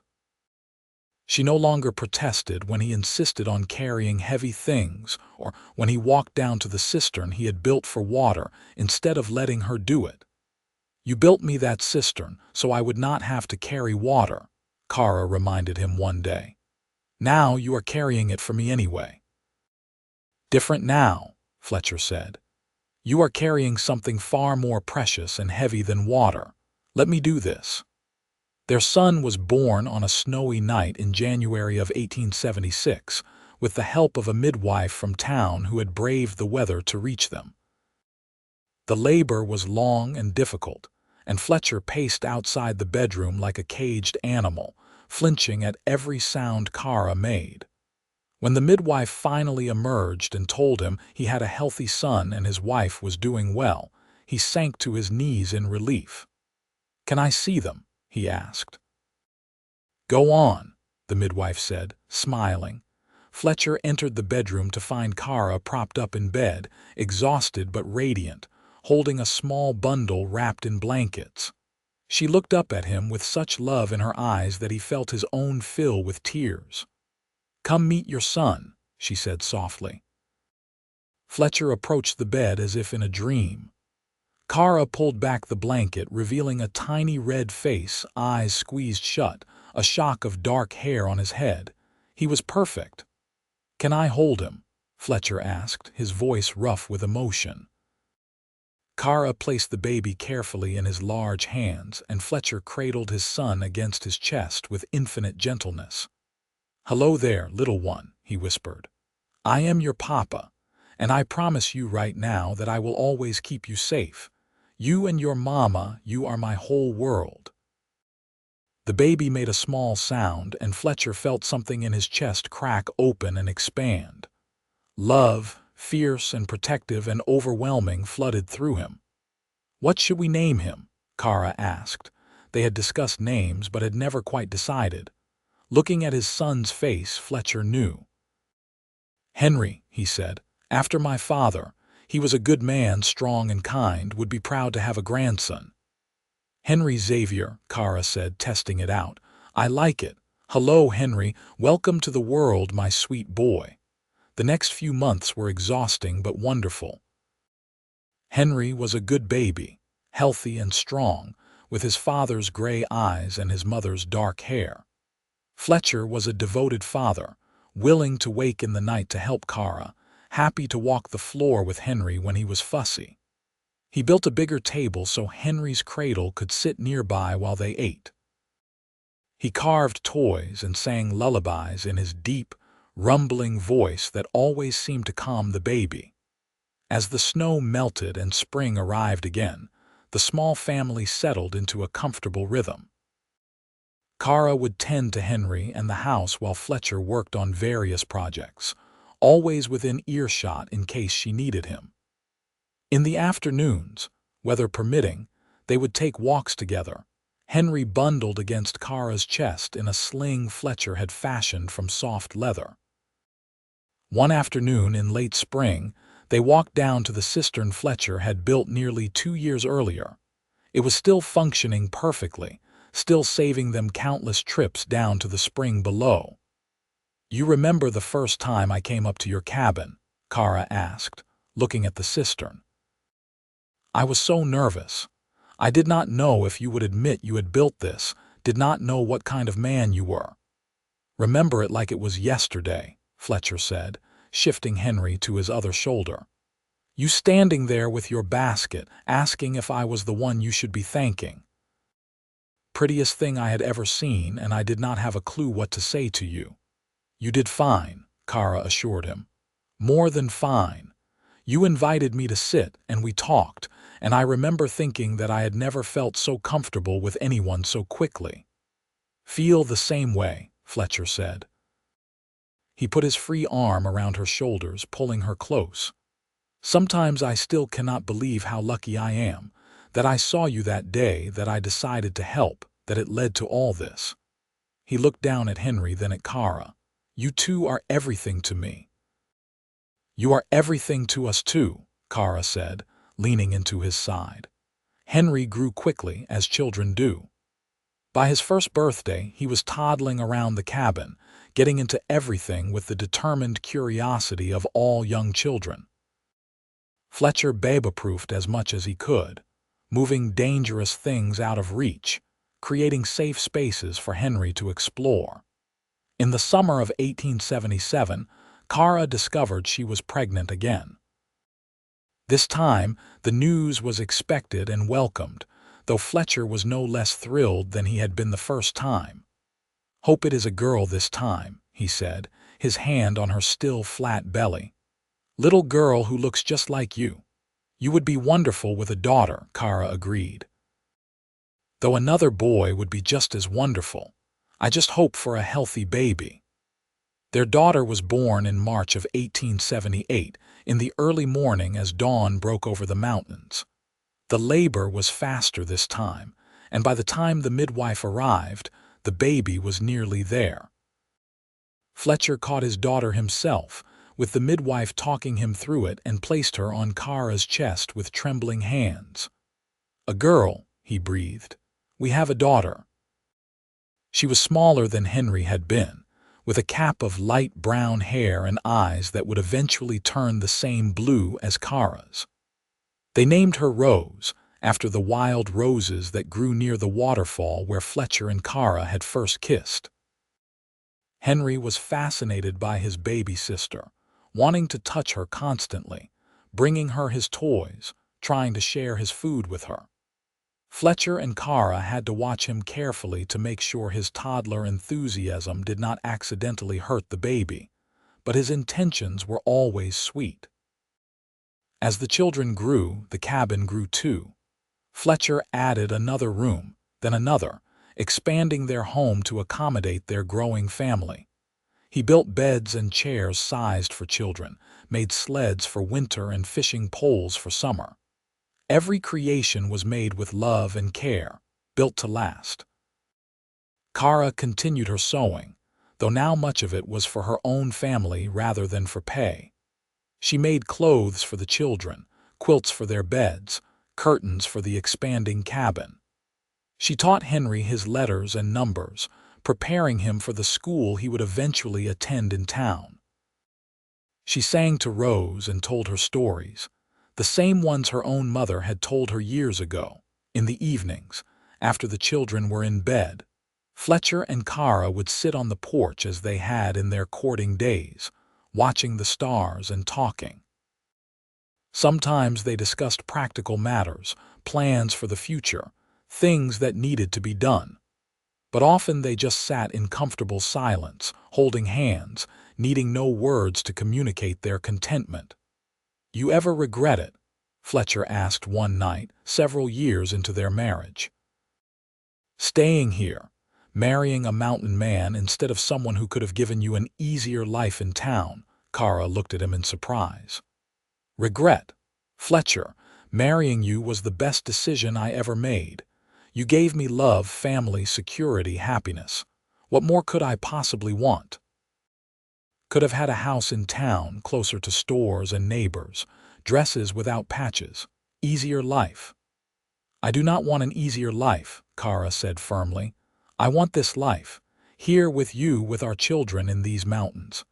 [SPEAKER 1] She no longer protested when he insisted on carrying heavy things or when he walked down to the cistern he had built for water instead of letting her do it. "You built me that cistern so I would not have to carry water," Kara reminded him one day. "Now you are carrying it for me anyway." "Different now," Fletcher said. "You are carrying something far more precious and heavy than water. Let me do this." Their son was born on a snowy night in January of 1876, with the help of a midwife from town who had braved the weather to reach them. The labor was long and difficult, and Fletcher paced outside the bedroom like a caged animal, flinching at every sound Kara made. When the midwife finally emerged and told him he had a healthy son and his wife was doing well, he sank to his knees in relief. "Can I see them?" he asked. "Go on," the midwife said, smiling. Fletcher entered the bedroom to find Kara propped up in bed, exhausted but radiant, holding a small bundle wrapped in blankets. She looked up at him with such love in her eyes that he felt his own fill with tears. "Come meet your son," she said softly. Fletcher approached the bed as if in a dream. Kara pulled back the blanket, revealing a tiny red face, eyes squeezed shut, a shock of dark hair on his head. He was perfect. "Can I hold him?" Fletcher asked, his voice rough with emotion. Kara placed the baby carefully in his large hands, and Fletcher cradled his son against his chest with infinite gentleness. "Hello there, little one," he whispered. "I am your papa, and I promise you right now that I will always keep you safe. You and your mama, you are my whole world." The baby made a small sound, and Fletcher felt something in his chest crack open and expand. Love, fierce and protective and overwhelming, flooded through him. "What should we name him?" Kara asked. They had discussed names but had never quite decided. Looking at his son's face, Fletcher knew. "Henry," he said, "after my father. He was a good man, strong and kind, would be proud to have a grandson." "Henry Xavier," Kara said, testing it out. "I like it. Hello, Henry. Welcome to the world, my sweet boy." The next few months were exhausting but wonderful. Henry was a good baby, healthy and strong, with his father's gray eyes and his mother's dark hair. Fletcher was a devoted father, willing to wake in the night to help Kara, happy to walk the floor with Henry when he was fussy. He built a bigger table so Henry's cradle could sit nearby while they ate. He carved toys and sang lullabies in his deep, rumbling voice that always seemed to calm the baby. As the snow melted and spring arrived again, the small family settled into a comfortable rhythm. Kara would tend to Henry and the house while Fletcher worked on various projects, always within earshot in case she needed him. In the afternoons, weather permitting, they would take walks together, Henry bundled against Kara's chest in a sling Fletcher had fashioned from soft leather. One afternoon in late spring, they walked down to the cistern Fletcher had built nearly 2 years earlier. It was still functioning perfectly, still saving them countless trips down to the spring below. "You remember the first time I came up to your cabin?" Kara asked, looking at the cistern. "I was so nervous. I did not know if you would admit you had built this, did not know what kind of man you were." "Remember it like it was yesterday," Fletcher said, shifting Henry to his other shoulder. "You standing there with your basket, asking if I was the one you should be thanking." "Prettiest thing I had ever seen, and I did not have a clue what to say to you." "You did fine," Kara assured him. "More than fine. You invited me to sit, and we talked, and I remember thinking that I had never felt so comfortable with anyone so quickly." "Feel the same way," Fletcher said. He put his free arm around her shoulders, pulling her close. "Sometimes I still cannot believe how lucky I am, that I saw you that day, that I decided to help, that it led to all this." He looked down at Henry, then at Kara. "You two are everything to me." "You are everything to us too," Kara said, leaning into his side. Henry grew quickly, as children do. By his first birthday, he was toddling around the cabin, getting into everything with the determined curiosity of all young children. Fletcher baby-proofed as much as he could, moving dangerous things out of reach, creating safe spaces for Henry to explore. In the summer of 1877, Kara discovered she was pregnant again. This time, the news was expected and welcomed, though Fletcher was no less thrilled than he had been the first time. "Hope it is a girl this time," he said, his hand on her still flat belly. "Little girl who looks just like you." "You would be wonderful with a daughter," Kara agreed. "Though another boy would be just as wonderful. I just hope for a healthy baby." Their daughter was born in March of 1878, in the early morning as dawn broke over the mountains. The labor was faster this time, and by the time the midwife arrived, the baby was nearly there. Fletcher caught his daughter himself, with the midwife talking him through it, and placed her on Kara's chest with trembling hands. "A girl," he breathed. We have a daughter." She was smaller than Henry had been, with a cap of light brown hair and eyes that would eventually turn the same blue as Kara's. They named her Rose, after the wild roses that grew near the waterfall where Fletcher and Kara had first kissed. Henry was fascinated by his baby sister, wanting to touch her constantly, bringing her his toys, trying to share his food with her. Fletcher and Kara had to watch him carefully to make sure his toddler enthusiasm did not accidentally hurt the baby, but his intentions were always sweet. As the children grew, the cabin grew too. Fletcher added another room, then another, expanding their home to accommodate their growing family. He built beds and chairs sized for children, made sleds for winter and fishing poles for summer. Every creation was made with love and care, built to last. Kara continued her sewing, though now much of it was for her own family rather than for pay. She made clothes for the children, quilts for their beds, curtains for the expanding cabin. She taught Henry his letters and numbers, preparing him for the school he would eventually attend in town. She sang to Rose and told her stories, the same ones her own mother had told her years ago. In the evenings, after the children were in bed, Fletcher and Kara would sit on the porch as they had in their courting days, watching the stars and talking. Sometimes they discussed practical matters, plans for the future, things that needed to be done. But often they just sat in comfortable silence, holding hands, needing no words to communicate their contentment. "You ever regret it?" Fletcher asked one night, several years into their marriage. "Staying here, marrying a mountain man instead of someone who could have given you an easier life in town," Kara looked at him in surprise. "Regret? Fletcher, marrying you was the best decision I ever made. You gave me love, family, security, happiness. What more could I possibly want? Could have had a house in town, closer to stores and neighbors, dresses without patches, easier life." "I do not want an easier life," Kara said firmly. "I want this life, here with you with our children in these mountains.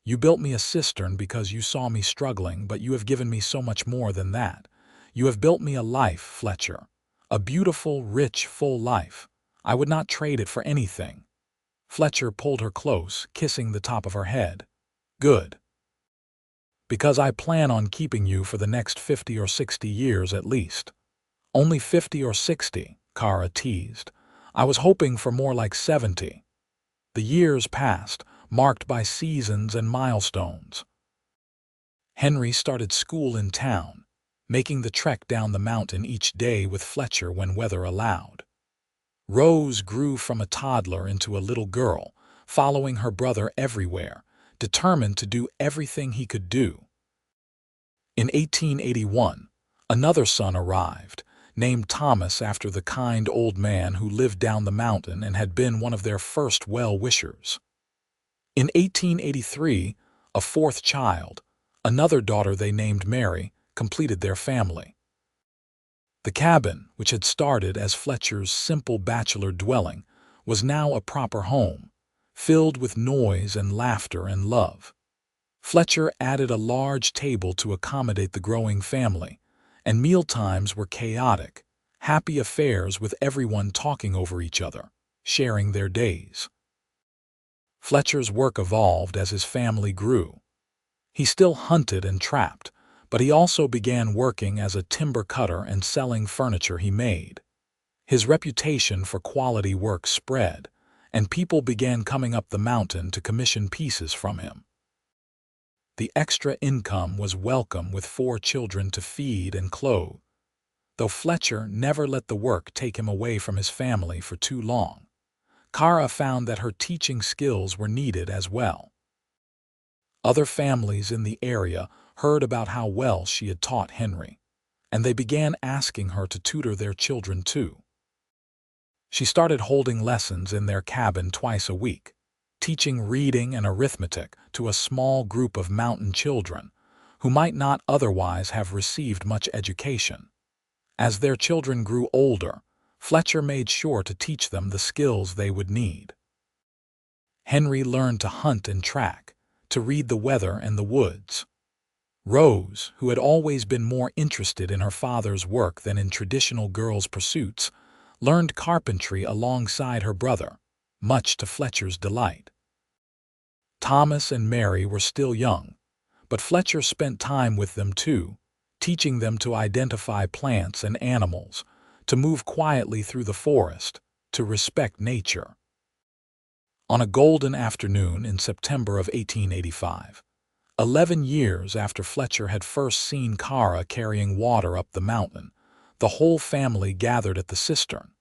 [SPEAKER 1] You built me a cistern because you saw me struggling, but you have given me so much more than that. You have built me a life, Fletcher. A beautiful, rich, full life. I would not trade it for anything." Fletcher pulled her close, kissing the top of her head. "Good. Because I plan on keeping you for the next 50 or 60 years at least." "Only 50 or 60, Kara teased. "I was hoping for more like 70. The years passed, marked by seasons and milestones. Henry started school in town, making the trek down the mountain each day with Fletcher when weather allowed. Rose grew from a toddler into a little girl, following her brother everywhere, determined to do everything he could do. In 1881, another son arrived, named Thomas after the kind old man who lived down the mountain and had been one of their first well-wishers. In 1883, a fourth child, another daughter they named Mary, completed their family. The cabin, which had started as Fletcher's simple bachelor dwelling, was now a proper home, filled with noise and laughter and love. Fletcher added a large table to accommodate the growing family, and mealtimes were chaotic, happy affairs with everyone talking over each other, sharing their days. Fletcher's work evolved as his family grew. He still hunted and trapped, but he also began working as a timber cutter and selling furniture he made. His reputation for quality work spread, and people began coming up the mountain to commission pieces from him. The extra income was welcome with 4 children to feed and clothe, though Fletcher never let the work take him away from his family for too long. Kara found that her teaching skills were needed as well. Other families in the area heard about how well she had taught Henry, and they began asking her to tutor their children too. She started holding lessons in their cabin twice a week, teaching reading and arithmetic to a small group of mountain children who might not otherwise have received much education. As their children grew older, Fletcher made sure to teach them the skills they would need. Henry learned to hunt and track, to read the weather and the woods. Rose, who had always been more interested in her father's work than in traditional girls' pursuits, learned carpentry alongside her brother, much to Fletcher's delight. Thomas and Mary were still young, but Fletcher spent time with them too, teaching them to identify plants and animals, to move quietly through the forest, to respect nature. On a golden afternoon in September of 1885, 11 years after Fletcher had first seen Kara carrying water up the mountain, the whole family gathered at the cistern.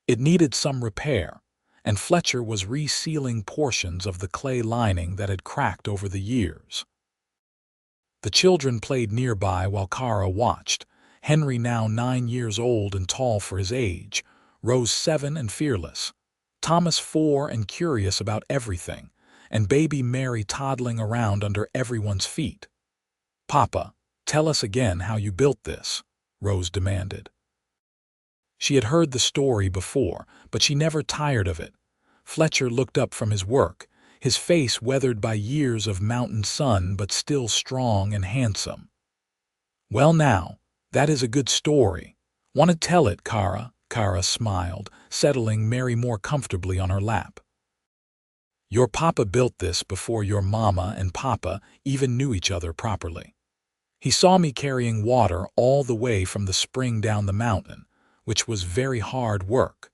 [SPEAKER 1] It needed some repair, and Fletcher was resealing portions of the clay lining that had cracked over the years. The children played nearby while Kara watched, Henry now 9 years old and tall for his age, Rose 7 and fearless, Thomas 4 and curious about everything, and baby Mary toddling around under everyone's feet. "Papa, tell us again how you built this," Rose demanded. She had heard the story before, but she never tired of it. Fletcher looked up from his work, his face weathered by years of mountain sun but still strong and handsome. "Well now, that is a good story. Want to tell it, Kara?" Kara smiled, settling Mary more comfortably on her lap. "Your papa built this before your mama and papa even knew each other properly. He saw me carrying water all the way from the spring down the mountain, which was very hard work.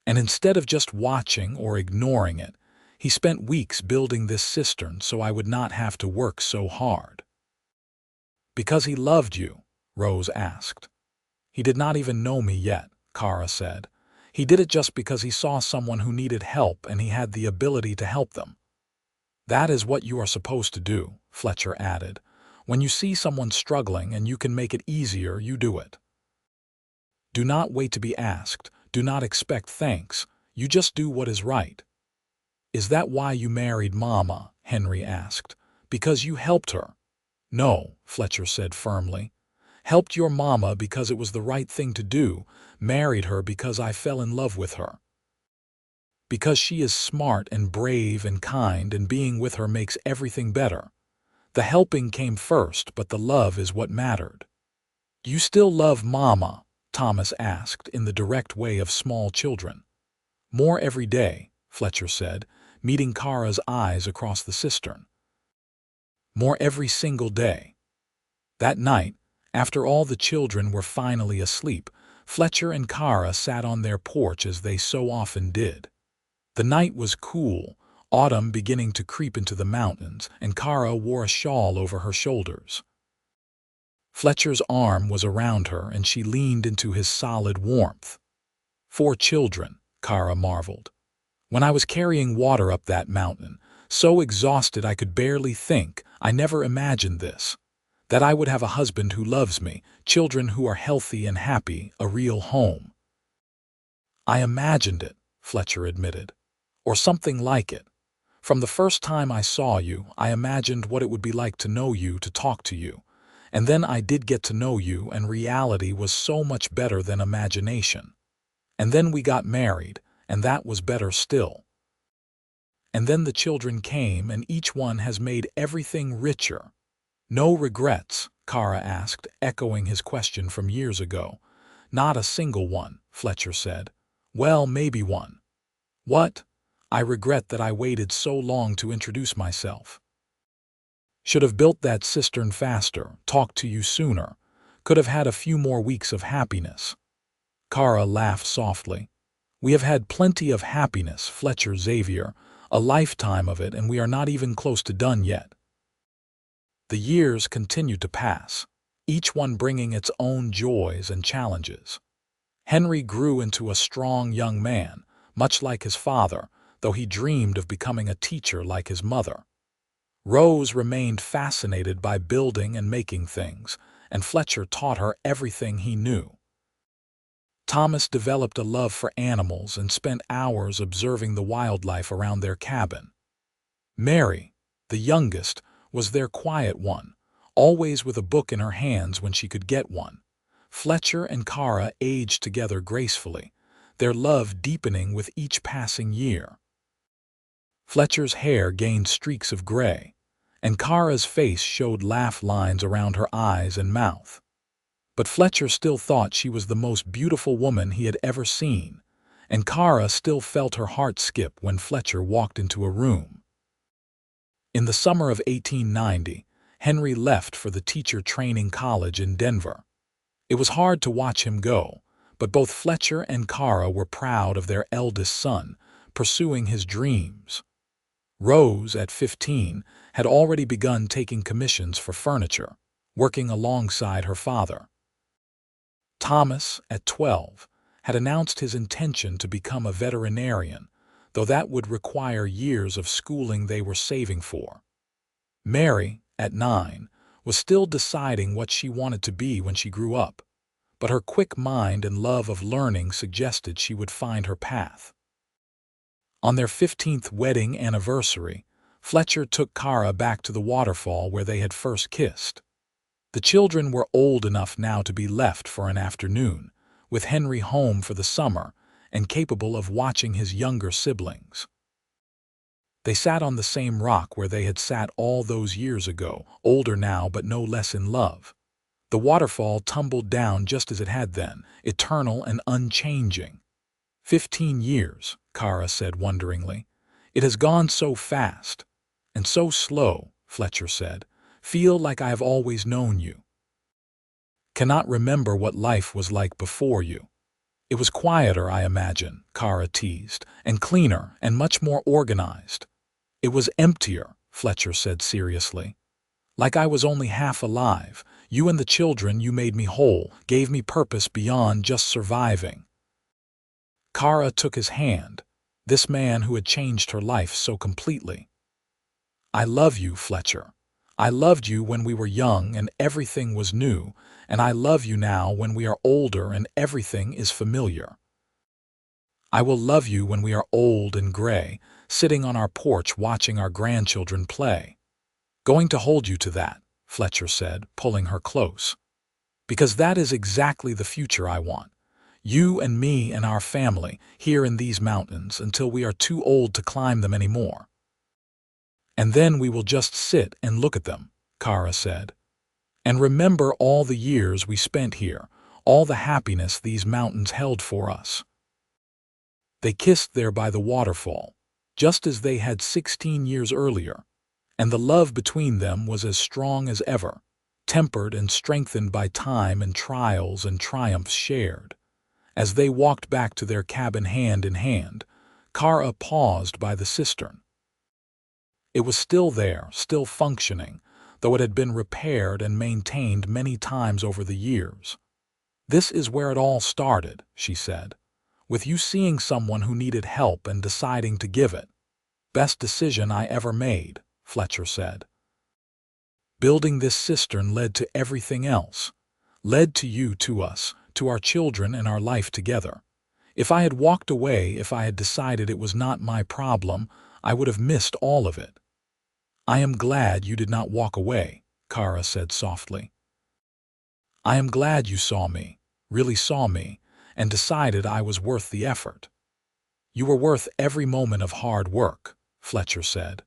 [SPEAKER 1] And instead of just watching or ignoring it, he spent weeks building this cistern so I would not have to work so hard." "Because he loved you?" Rose asked. "He did not even know me yet," Kara said. "He did it just because he saw someone who needed help and he had the ability to help them." "That is what you are supposed to do," Fletcher added. "When you see someone struggling and you can make it easier, you do it. Do not wait to be asked. Do not expect thanks. You just do what is right." "Is that why you married Mama?" Henry asked. "Because you helped her?" "No," Fletcher said firmly. "Helped your mama because it was the right thing to do, married her because I fell in love with her. Because she is smart and brave and kind, and being with her makes everything better. The helping came first, but the love is what mattered." "You still love Mama?" Thomas asked in the direct way of small children. "More every day," Fletcher said, meeting Kara's eyes across the cistern. "More every single day." That night, after all the children were finally asleep, Fletcher and Kara sat on their porch as they so often did. The night was cool, autumn beginning to creep into the mountains, and Kara wore a shawl over her shoulders. Fletcher's arm was around her and she leaned into his solid warmth. "4 children," Kara marveled. "When I was carrying water up that mountain, so exhausted I could barely think, I never imagined this. That I would have a husband who loves me, children who are healthy and happy, a real home." "I imagined it," Fletcher admitted. "Or something like it. From the first time I saw you, I imagined what it would be like to know you, to talk to you. And then I did get to know you, and reality was so much better than imagination. And then we got married, and that was better still. And then the children came, and each one has made everything richer." "No regrets?" Kara asked, echoing his question from years ago. "Not a single one," Fletcher said. "Well, maybe one." "What?" "I regret that I waited so long to introduce myself. Should have built that cistern faster, talked to you sooner, could have had a few more weeks of happiness." Kara laughed softly. "We have had plenty of happiness, Fletcher Xavier, a lifetime of it, and we are not even close to done yet." The years continued to pass, each one bringing its own joys and challenges. Henry grew into a strong young man, much like his father, though he dreamed of becoming a teacher like his mother. Rose remained fascinated by building and making things, and Fletcher taught her everything he knew. Thomas developed a love for animals and spent hours observing the wildlife around their cabin. Mary, the youngest, was their quiet one, always with a book in her hands when she could get one. Fletcher and Kara aged together gracefully, their love deepening with each passing year. Fletcher's hair gained streaks of gray, and Kara's face showed laugh lines around her eyes and mouth. But Fletcher still thought she was the most beautiful woman he had ever seen, and Kara still felt her heart skip when Fletcher walked into a room. In the summer of 1890, Henry left for the teacher training college in Denver. It was hard to watch him go, but both Fletcher and Kara were proud of their eldest son, pursuing his dreams. Rose, at 15, had already begun taking commissions for furniture, working alongside her father. Thomas, at 12, had announced his intention to become a veterinarian, though that would require years of schooling they were saving for. Mary, at 9, was still deciding what she wanted to be when she grew up, but her quick mind and love of learning suggested she would find her path. On their 15th wedding anniversary, Fletcher took Kara back to the waterfall where they had first kissed. The children were old enough now to be left for an afternoon, with Henry home for the summer and capable of watching his younger siblings. They sat on the same rock where they had sat all those years ago, older now but no less in love. The waterfall tumbled down just as it had then, eternal and unchanging. 15 years, Kara said wonderingly. It has gone so fast. And so slow, Fletcher said. Feel like I have always known you. Cannot remember what life was like before you. It was quieter, I imagine, Kara teased, and cleaner and much more organized. It was emptier, Fletcher said seriously. Like I was only half alive. You and the children, you made me whole, gave me purpose beyond just surviving. Kara took his hand, this man who had changed her life so completely. I love you, Fletcher. I loved you when we were young and everything was new, and I love you now when we are older and everything is familiar. I will love you when we are old and gray, sitting on our porch watching our grandchildren play. Going to hold you to that, Fletcher said, pulling her close. Because that is exactly the future I want. You and me and our family, here in these mountains, until we are too old to climb them anymore. And then we will just sit and look at them, Kara said. And remember all the years we spent here, all the happiness these mountains held for us. They kissed there by the waterfall, just as they had 16 years earlier, and the love between them was as strong as ever, tempered and strengthened by time and trials and triumphs shared. As they walked back to their cabin hand in hand, Kara paused by the cistern. It was still there, still functioning, though it had been repaired and maintained many times over the years. This is where it all started, she said, with you seeing someone who needed help and deciding to give it. Best decision I ever made, Fletcher said. Building this cistern led to everything else, led to you, to us, to our children and our life together. If I had walked away, if I had decided it was not my problem, I would have missed all of it. I am glad you did not walk away, Kara said softly. I am glad you saw me, really saw me, and decided I was worth the effort. You were worth every moment of hard work, Fletcher said.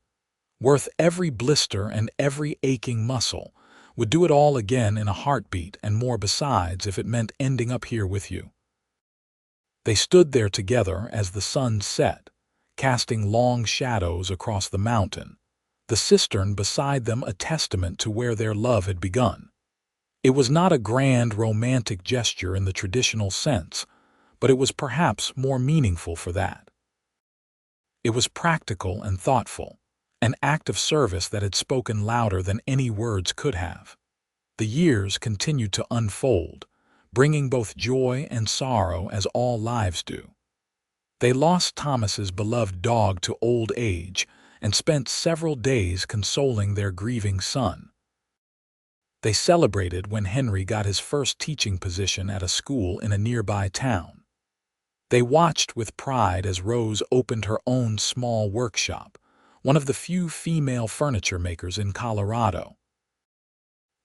[SPEAKER 1] Worth every blister and every aching muscle. Would do it all again in a heartbeat and more besides if it meant ending up here with you. They stood there together as the sun set, casting long shadows across the mountain, the cistern beside them a testament to where their love had begun. It was not a grand romantic gesture in the traditional sense, but it was perhaps more meaningful for that. It was practical and thoughtful, an act of service that had spoken louder than any words could have. The years continued to unfold, bringing both joy and sorrow as all lives do. They lost Thomas's beloved dog to old age and spent several days consoling their grieving son. They celebrated when Henry got his first teaching position at a school in a nearby town. They watched with pride as Rose opened her own small workshop, one of the few female furniture makers in Colorado.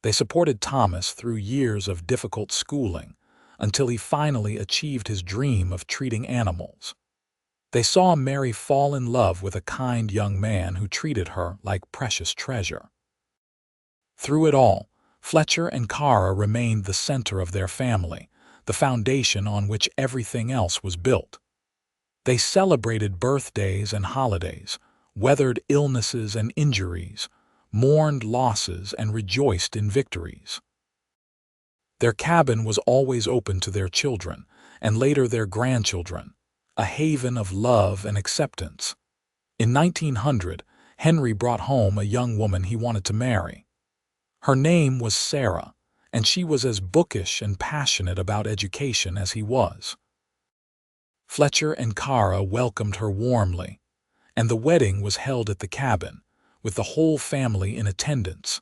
[SPEAKER 1] They supported Thomas through years of difficult schooling, until he finally achieved his dream of treating animals. They saw Mary fall in love with a kind young man who treated her like precious treasure. Through it all, Fletcher and Kara remained the center of their family, the foundation on which everything else was built. They celebrated birthdays and holidays, weathered illnesses and injuries, mourned losses and rejoiced in victories. Their cabin was always open to their children, and later their grandchildren, a haven of love and acceptance. In 1900, Henry brought home a young woman he wanted to marry. Her name was Sarah, and she was as bookish and passionate about education as he was. Fletcher and Kara welcomed her warmly, and the wedding was held at the cabin, with the whole family in attendance.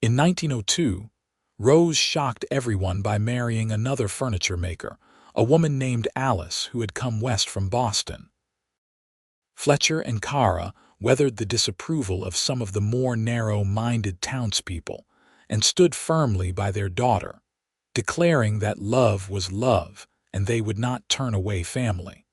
[SPEAKER 1] In 1902, Rose shocked everyone by marrying another furniture maker, a woman named Alice who had come west from Boston. Fletcher and Kara weathered the disapproval of some of the more narrow-minded townspeople and stood firmly by their daughter, declaring that love was love and they would not turn away family.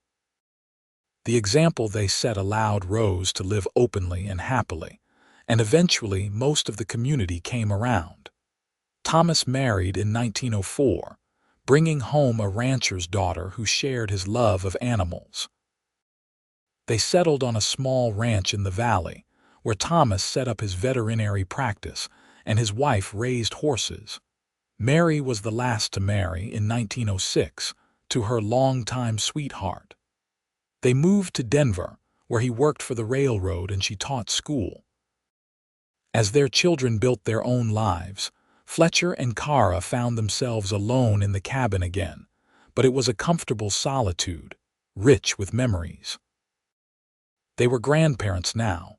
[SPEAKER 1] The example they set allowed Rose to live openly and happily, and eventually most of the community came around. Thomas married in 1904, bringing home a rancher's daughter who shared his love of animals. They settled on a small ranch in the valley, where Thomas set up his veterinary practice and his wife raised horses. Mary was the last to marry in 1906 to her longtime sweetheart. They moved to Denver, where he worked for the railroad and she taught school. As their children built their own lives, Fletcher and Kara found themselves alone in the cabin again, but it was a comfortable solitude, rich with memories. They were grandparents now,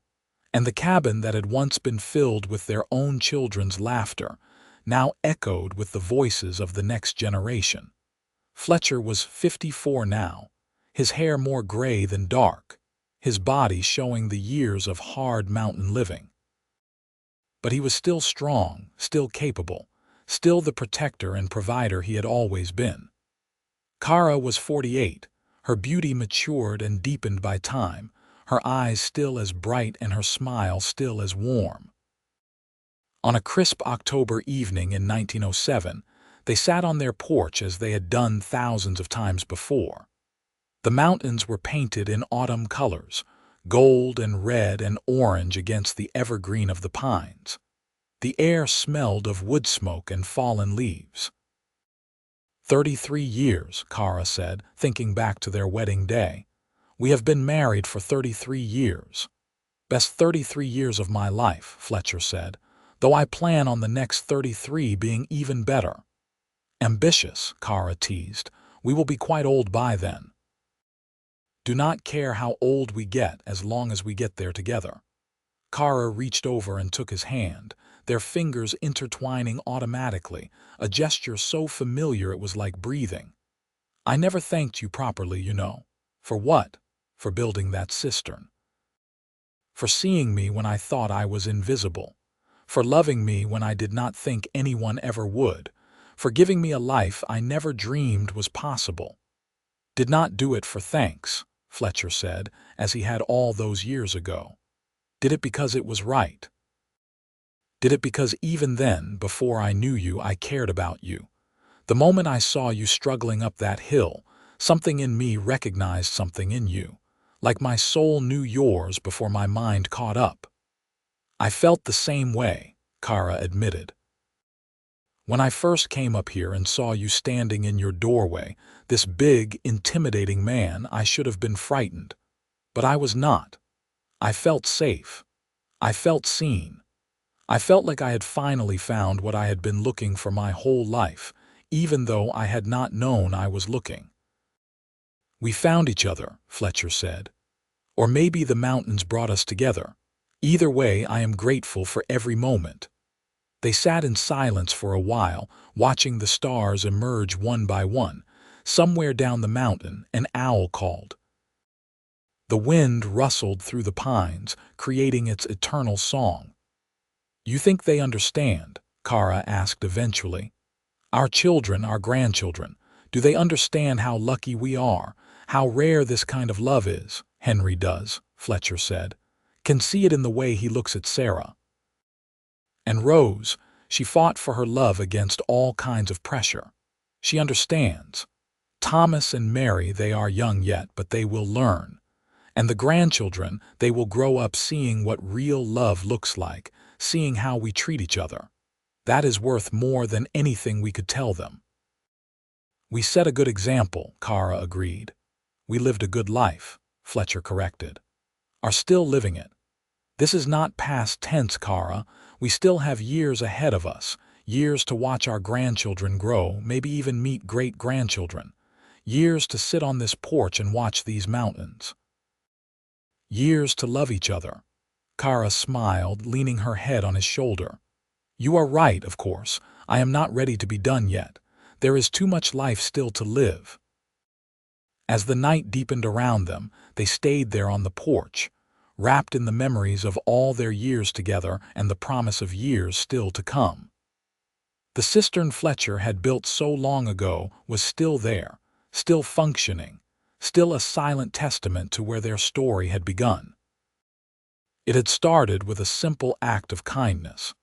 [SPEAKER 1] and the cabin that had once been filled with their own children's laughter now echoed with the voices of the next generation. Fletcher was 54 now, his hair more gray than dark, his body showing the years of hard mountain living. But he was still strong, still capable, still the protector and provider he had always been. Kara was 48, her beauty matured and deepened by time, her eyes still as bright and her smile still as warm. On a crisp October evening in 1907, they sat on their porch as they had done thousands of times before. The mountains were painted in autumn colors, gold and red and orange against the evergreen of the pines. The air smelled of wood smoke and fallen leaves. 33 years, Kara said, thinking back to their wedding day. We have been married for 33 years. Best 33 years of my life, Fletcher said, though I plan on the next 33 being even better. Ambitious, Kara teased. We will be quite old by then. Do not care how old we get as long as we get there together. Kara reached over and took his hand, their fingers intertwining automatically, a gesture so familiar it was like breathing. I never thanked you properly, you know. For what? For building that cistern. For seeing me when I thought I was invisible. For loving me when I did not think anyone ever would. For giving me a life I never dreamed was possible. Did not do it for thanks, Fletcher said, as he had all those years ago. Did it because it was right. Did it because even then, before I knew you, I cared about you. The moment I saw you struggling up that hill, something in me recognized something in you, like my soul knew yours before my mind caught up. I felt the same way, Kara admitted. When I first came up here and saw you standing in your doorway, this big, intimidating man, I should have been frightened. But I was not. I felt safe. I felt seen. I felt like I had finally found what I had been looking for my whole life, even though I had not known I was looking. We found each other, Fletcher said. Or maybe the mountains brought us together. Either way, I am grateful for every moment. They sat in silence for a while, watching the stars emerge one by one. Somewhere down the mountain, an owl called. The wind rustled through the pines, creating its eternal song. You think they understand? Kara asked eventually. Our children, our grandchildren, Do they understand how lucky we are, how rare this kind of love is? Henry does, Fletcher said. Can see it in the way he looks at Sarah. And Rose, she fought for her love against all kinds of pressure. She understands. Thomas and Mary, they are young yet, but they will learn. And the grandchildren, they will grow up seeing what real love looks like, seeing how we treat each other. That is worth more than anything we could tell them. We set a good example, Kara agreed. We lived a good life, Fletcher corrected. Are still living it. This is not past tense, Kara. We still have years ahead of us, years to watch our grandchildren grow, maybe even meet great-grandchildren, years to sit on this porch and watch these mountains. Years to love each other. Kara smiled, leaning her head on his shoulder. You are right, of course. I am not ready to be done yet. There is too much life still to live. As the night deepened around them, they stayed there on the porch, wrapped in the memories of all their years together and the promise of years still to come. The cistern Fletcher had built so long ago was still there, still functioning, still a silent testament to where their story had begun. It had started with a simple act of kindness,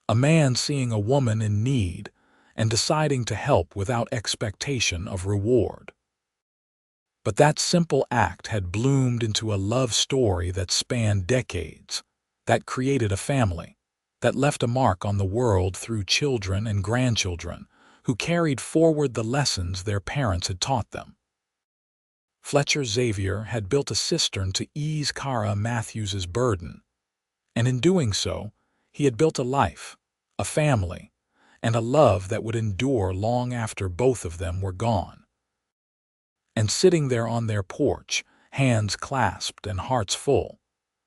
[SPEAKER 1] a man seeing a woman in need and deciding to help without expectation of reward. But that simple act had bloomed into a love story that spanned decades, that created a family, that left a mark on the world through children and grandchildren who carried forward the lessons their parents had taught them. Fletcher Xavier had built a cistern to ease Kara Matthews's burden, and in doing so, he had built a life, a family, and a love that would endure long after both of them were gone. And sitting there on their porch, hands clasped and hearts full,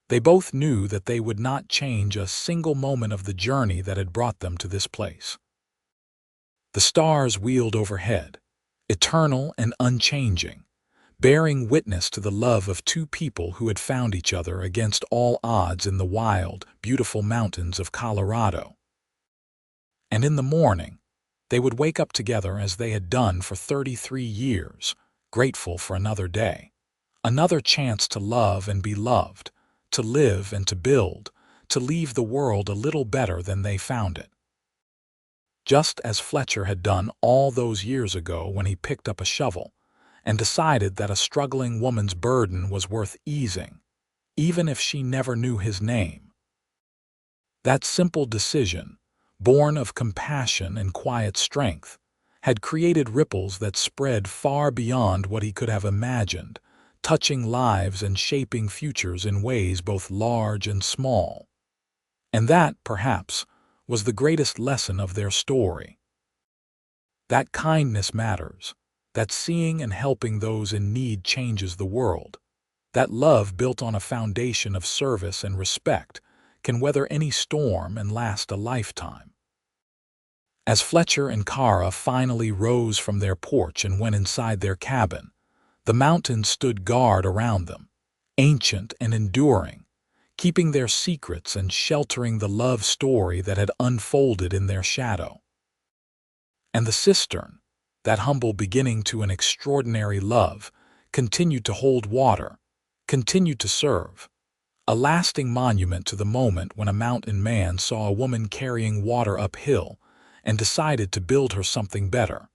[SPEAKER 1] they both knew that they would not change a single moment of the journey that had brought them to this place. The stars wheeled overhead, eternal and unchanging, bearing witness to the love of two people who had found each other against all odds in the wild, beautiful mountains of Colorado. And in the morning, they would wake up together as they had done for 33 years, grateful for another day, another chance to love and be loved, to live and to build, to leave the world a little better than they found it. Just as Fletcher had done all those years ago when he picked up a shovel and decided that a struggling woman's burden was worth easing, even if she never knew his name. That simple decision, born of compassion and quiet strength, had created ripples that spread far beyond what he could have imagined, touching lives and shaping futures in ways both large and small. And that, perhaps, was the greatest lesson of their story. That kindness matters, that seeing and helping those in need changes the world, that love built on a foundation of service and respect can weather any storm and last a lifetime. As Fletcher and Kara finally rose from their porch and went inside their cabin, the mountains stood guard around them, ancient and enduring, keeping their secrets and sheltering the love story that had unfolded in their shadow. And the cistern, that humble beginning to an extraordinary love, continued to hold water, continued to serve, a lasting monument to the moment when a mountain man saw a woman carrying water uphill and decided to build her something better,